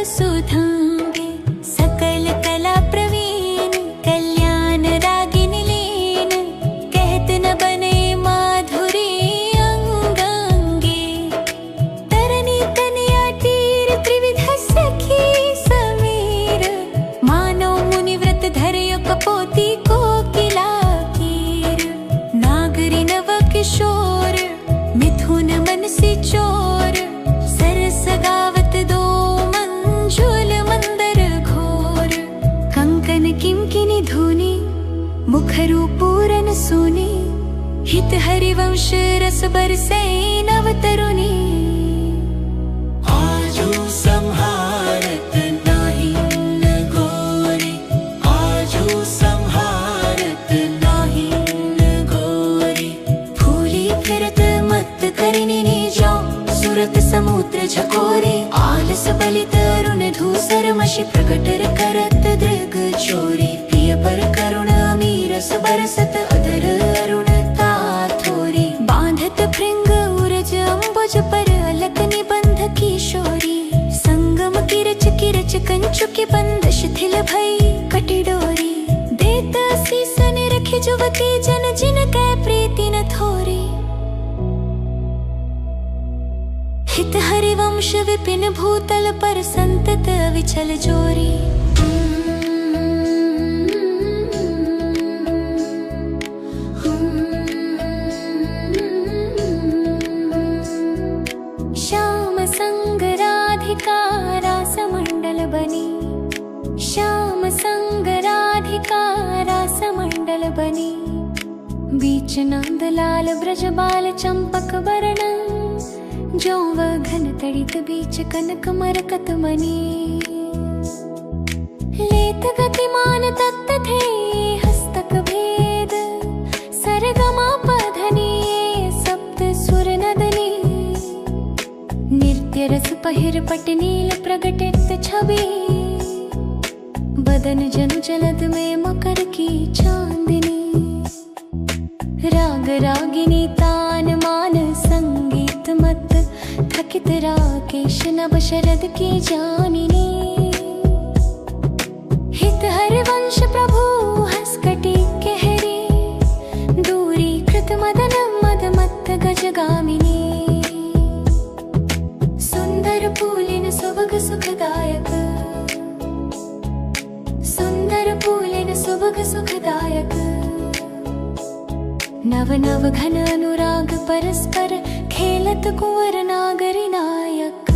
सुधांगे सकल कला प्रवीण कल्याण रागिनी लीन कहत न बने माधुरी अंगांगे तरनी कन्या तीर त्रिविध सखी समीर मानव मुनि व्रत धर्य कपोती कोकिला कीर नागरी नव किशोर मिथुन मनसी चोर सरस गावत दो मंजुल मंदर घोर कंकन किंकिनी धुनी मुखरू पूरन सुनी हित हरिवंश रस बरसे नव तरुणी आजू संहारत नाही न गोरी आजू संहारत नाही न गोरी फूली फिरत मत करिनी जाओ सुरत समुद्र झकोरे आलस बलित अरुण धूसर मशि प्रकट करत दृग चोरी प्रिय पर करुण अमीरस बरसत अधर अरुण ताथोरी बांधत भृंग उरज अंबुज पर अलक निबंध किशोरी संगम किरच कंचु की बंद शिथिल भई कटी डोरी देत सीसन रखी जुवती वंश विपिन भूतल पर संतत अविचल जोरी। श्याम संग राधिका रास मंडल बनी, श्याम संग राधिका रास मंडल बनी। बीच नंद लाल ब्रज बाल चंपक बरन, जो वह घन तड़ित बीच कनक मरकत मनी। लेत गतिमान तत्त थे हस्तक भेद, सरगमा पधनी सप्त सुर नदनी। नृत्य रस पहिर पट नील प्रगटित छवि, बदन जनु जलद में मकर की चांदनी। राग रागिनी तान मान संगीत मत, थकित राकेश नभ शरद की जामिनी। हित हर वंश प्रभु हंसकटी कहरी, दूरी कृत मदन मद मत्त गजगामिनी। सुंदर पूलिन सुभग सुखदायक, सुंदर पूलिन सुभग सुखदायक। नव नव घन अनुराग परस्पर, खेलत कुंवर नागरी नायक।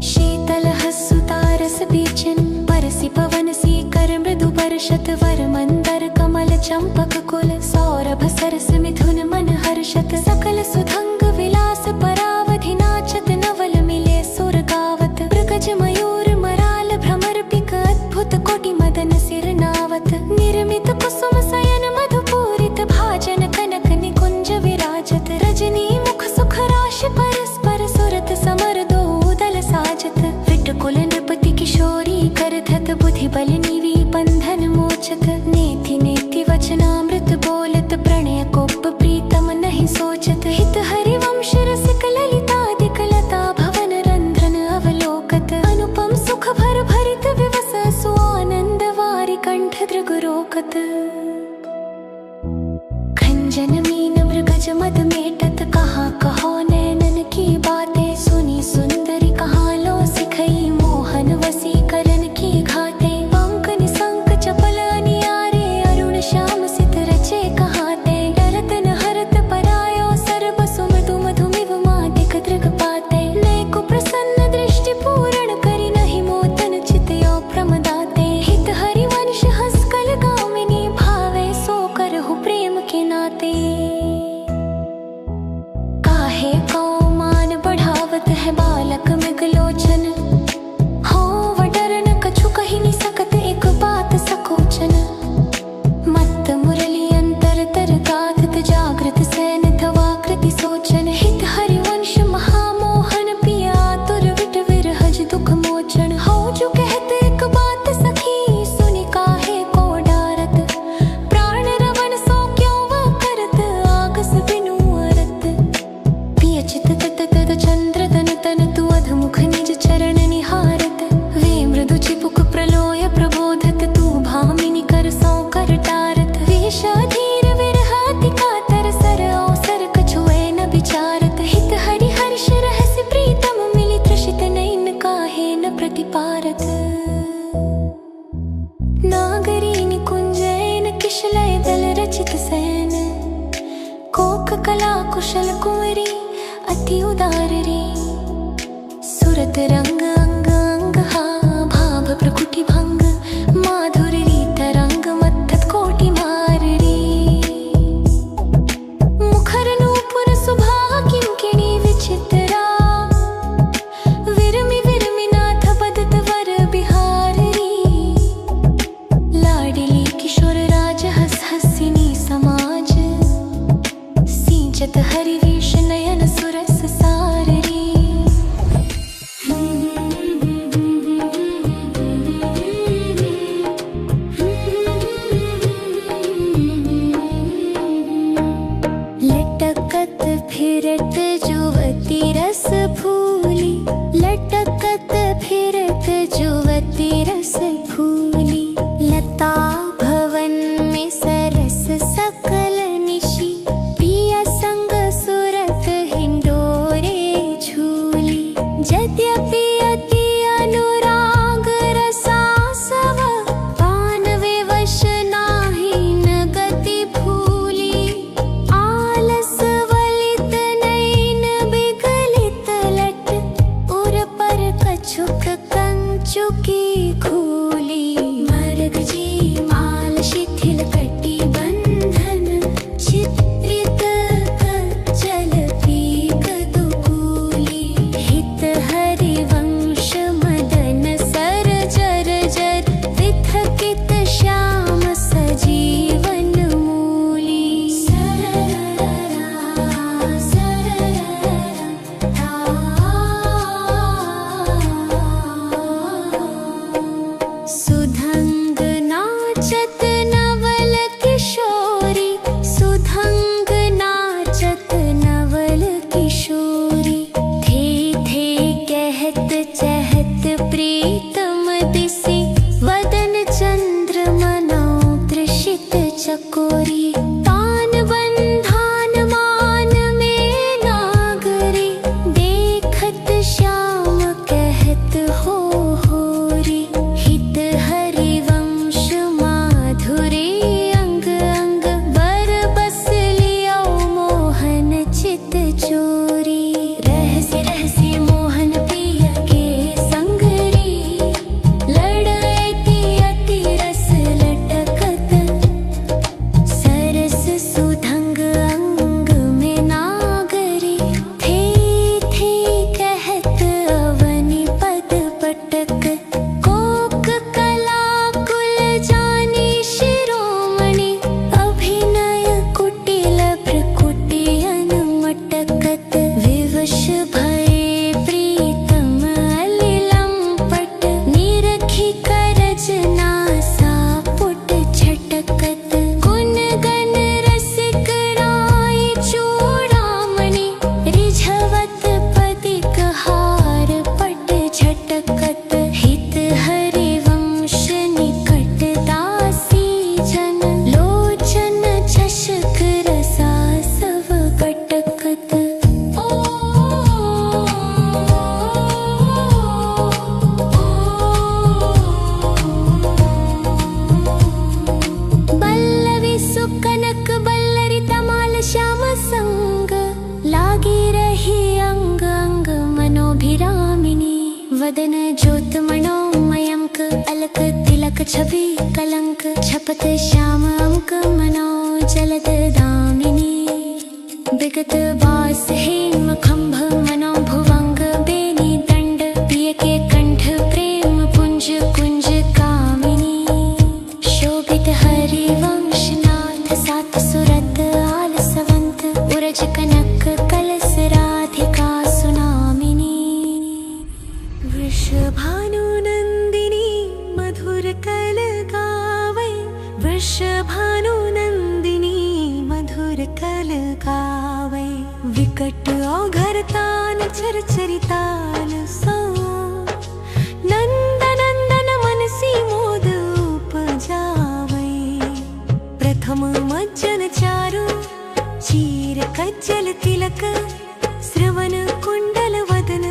शीतल हसुतारस बीचन, परसि पवन सी कर मृदु परशत। वर मंदर कमल चंपक कुल, सौरभ सरस मिथुन मन हर्षत। सकल सुधंग विलास परावधि, नाचत नवल मिले सुर गावत। मृगज मयूर मराल भ्रमर पिक, अद्भुत कोटि मदन सिर नावत। निर्मित कुसुम सयन मधुपूरित, भाजन कनक निकुंज विराजत। रजनी मुख सुख राशि परस्पर, सुरत समर दो दल साजत। विटकुल नृपति किशोरी करधत, बुद्धि बल निवि बंधन मोचत। नेति नेति वचनामृत बोलत, प्रणय कोप प्रीतम नहीं सोचत। हित हरि वंश रसिक ललितादिक, लता भवन रंध्रन अवलोकत। अनुपम सुख भर भरित विवस, सुआनंद वारि कंठ दृग रोकत। खंजन मीन मृगज मद मेटत, कहाँ कहो नैनन की बातें। सुनी सुंदरी कहाँ लो सिखई, मोहन वसीकरण की घाते। अंक निसंक चपल अनियारे, अरुण श्याम सित रचे कहाते। डरत न हरत परायो सर्ब, सुमृदु मधुमिव मादिक दृग पाते। नैको प्रसन्न दृष्टि पूरण करि, नहीं मोतन चितयो प्रमदाते। हित हरि वंश हंसकल गामिनी, भावे सो करहु प्रेम के नाते। काहे को मान बढ़ावत है बालक मृगलोचन, हो वडरन कछु कहि नि सकत एक बात सकोचन। मत्त मुरली अंतर तर गाथत, जागृत सैन थवा कृति सोचन। हित हरि वंश महामोहन, पिया आतुर विट विरहज दुख मोचन। हो जो कहत एक बात सखी, सुनि काहे को डारत। प्राण रवन सो क्यों वह करत, आगस बिनु अरत। पिय चित तत तत चंद्र तन तन, तु अधमुख निज चरण निहारत। वे मृदु चिपुक प्रलोय प्रबोधत, तू भामिनी कर सौ कर टारत। वेशाधीर विरह अति कातर, सर अवसर कछुए न विचारत। हित हरि हर्ष रहस्य प्रीतम, मिली तृषित नैन काहे न प्रतिपारत। नागरी निकुंजैन किशलय दल रचित सैन, कोक कला कुशल कुंवरी अति उदाररी। सुरत रंग अंग अंग हा, भाव प्रकुटि भंग। माधुरी तरंग मत्थत कोटि माररी। मुखर नूपुर सुभा किंकिणी विचित्रा, विरमि विरमि नाथ बदत वर बिहाररी। लाडली किशोर राज हस हसिनी समाज, सींचत हरिवेश नयन सुरस साररी। श्याम संग लागी रही अंग अंग मनोभिरामिनी वदन ज्योत मनोमयंक अलक तिलक छवि कलंक छपत श्याम अंक मनो जलद दामिनी विगत वास हेम खंभ मनो भुवंग बेनी दंड पिय के कंठ प्रेम पुंज कुंज कामिनी शोभित हरिवंश नाथ सात सुरत आलसवंत उरज कनक कलस राधिका सुनामिनी वृषभानु नंदिनी मधुर कल गावै वृषभानु नंदिनी मधुर कल गावै विकट औघरतान चरचरिताल सो नंद नंदन मनसी मोद उपजावै प्रथम मज्जन चारु चीर कज्जल तिलक श्रवण कुंडल वदन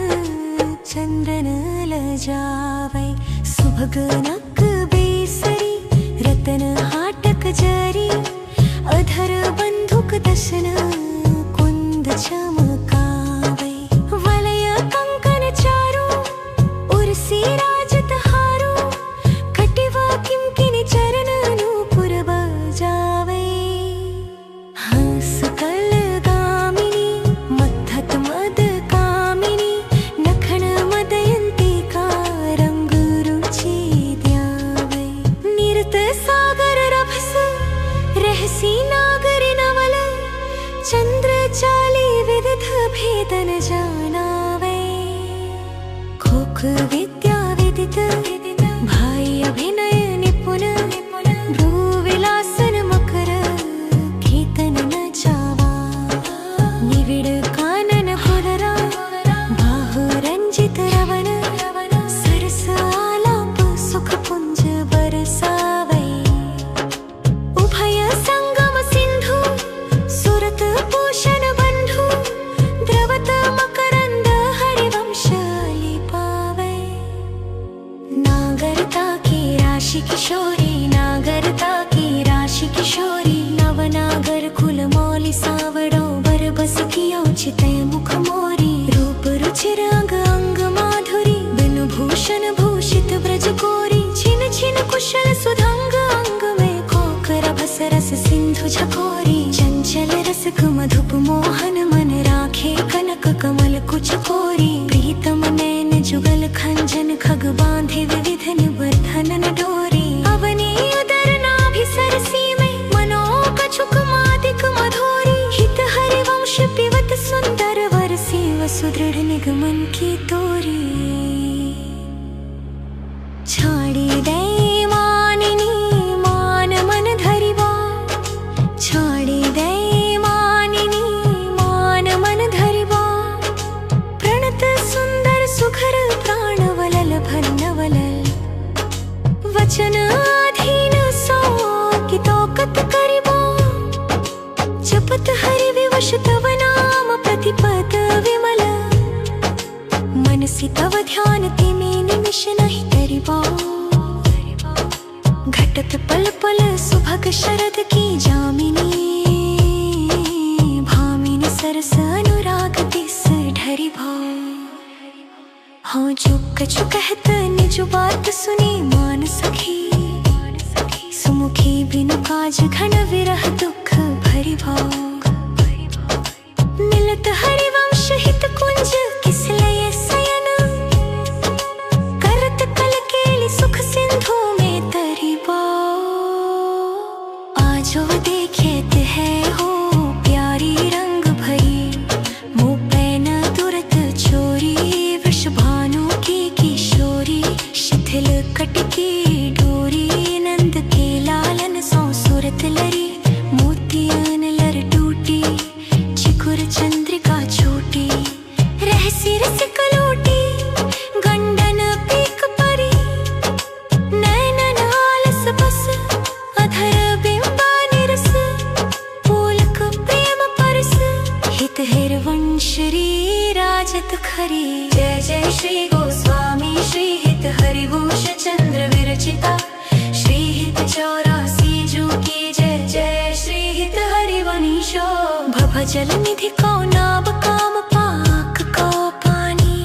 चंदन लजावै सुभग नक बेसरी रतन हाटक जरी अधर बंधुक दशन कुंद चमकावै वलय कंकन चारु उर्सी राजत हारु कटिवा किंकिनी चरण नूपुर बजावै हंस कल गामिनी मत्थत मद कामिनी नखन मदयंती का रंग रुचि द्यावै निरत सागर रभस रहसी नागरी नवल चंद्र चाली विविध भेदन जानावै खोख विद्या विदित भाई अभिनय निपुण भ्रू विलासन मकर कीर्तन नचावा निविड़ कानन कुलरा बाहु रंजित रवण सरस आलाप सुख पुंज बरसावै उभय संगम सिंधु सुरत पूषण बंधु द्रवत मकरंद हरिवंश लिपावै नागरता की राशि किशोरी नागरता की राशि किशोरी नवनागर कुल मौलि सावड़ो बरबस कियो चितय मुख मोरी रूप रुचिर अंग अंग माधुरी बिनु भूषण भूषित ब्रज कोरी छिन छिन कुशल सुधंग अंग में कोकर भस रस सिंधु झकोरी चंचल रसक मधुप मोहन मन राखे कनक कमल कुच कोरी प्रीतम नैन जुगल खंजन खग बांधे विविध निवर्धन डोरी अवनी उदर नाभि सरसी में मनो कछुक मादिक मधुरी हित हरिवंश पिबत सुंदर वरसी वसुदृढ़ निगमन की तोरी छाड़ी दे मानिनी मान मन धरिवा छाड़ी दे मानिनी मान मन धरिवा प्रणत सुंदर सुखर प्राण वलल भन्नवलल वचन अधीन सो की तोकत करिबो जपत हरि विवश तव नाम प्रतिपद विमल मनसि तव ध्यान तिमे निमिष नहि तरिबो घटत पल पल सुभग शरद की जामिनी भामिनी सरस अनुराग तिस ढरि भाव हो जो कछु कहत निज बात सुनी मान सखी सुमुखी बिनु काज घन विरह दुख भरि भाव मिलत हरिवंश हित कुंज किस लय सयन करत कल केली सुख सिंधु में तरिबा आजो देखेत है हो प्यारी रंग भरी मुँह पे न तुरत छोरी वृषभानु की किशोरी शिथिल कटकी डोरी नंद के लालन सौ सूरत लरी मोतियन लर टूटी चिकुर चंद्रिका छोटी रहसी रस कलोटी गंडन पीक परी नैनन आलस बस अधर बिंबा निरस पूलक प्रेम परस हित हिरवंशरी राजत खरी जय जय श्री गोस्वामी श्री हित हरिभूष चंद्र विरचिता श्री हित 84 जू की जय जय श्री हित हरिवंश मनीषो भभ जल निधि को नाव काम पाक को पानी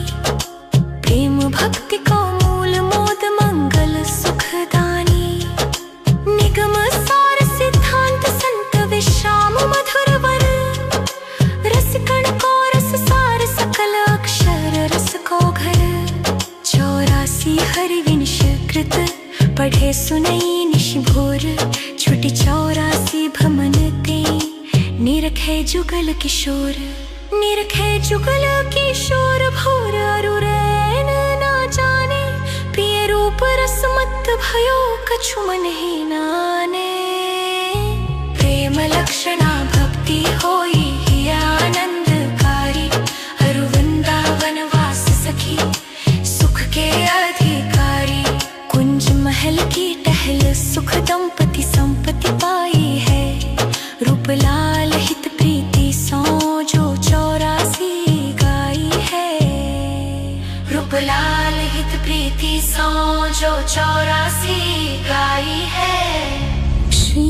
प्रेम भक्ति को मूल मोद मंगल सुखदानी निगम सार सिद्धांत संत विश्राम मधुर वर रस कण को रस सार सकल अक्षर रस को घर 84 हरिवंश कृत पढ़े सुनई निशि भोर छुटी 84 भमन ते निरखे जुगल किशोर निरखे जुगल किशोर भोर अरुरैन ना जाने प्रिय रूप रस मत भयो कछु मन ही नाने प्रेम लक्षणा भक्ति होई ही आनंदकारी अरु वृंदावन वास सखी सुख के अधिकारी कुंज महल की टहल सुख दंपति संपत्ति पाई है रूप लाल हित प्रीति सो जो 84 गाई है रूप लाल हित प्रीति सो जो 84 गाई है। श्री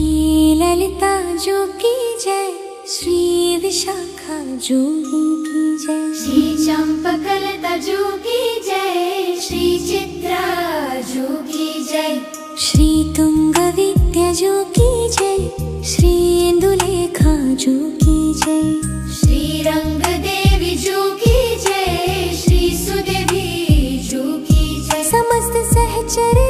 ललिता जो की जय श्री विशाखा जोगी की जय श्री चंपकलता जो की जय श्री चित्रा जो की जय श्री तुंग विद्या जो की जय श्री इंदुलेखा जो की जय श्री रंग देवी जो की जय श्री सुदेवी जो की जय समस्त सहचर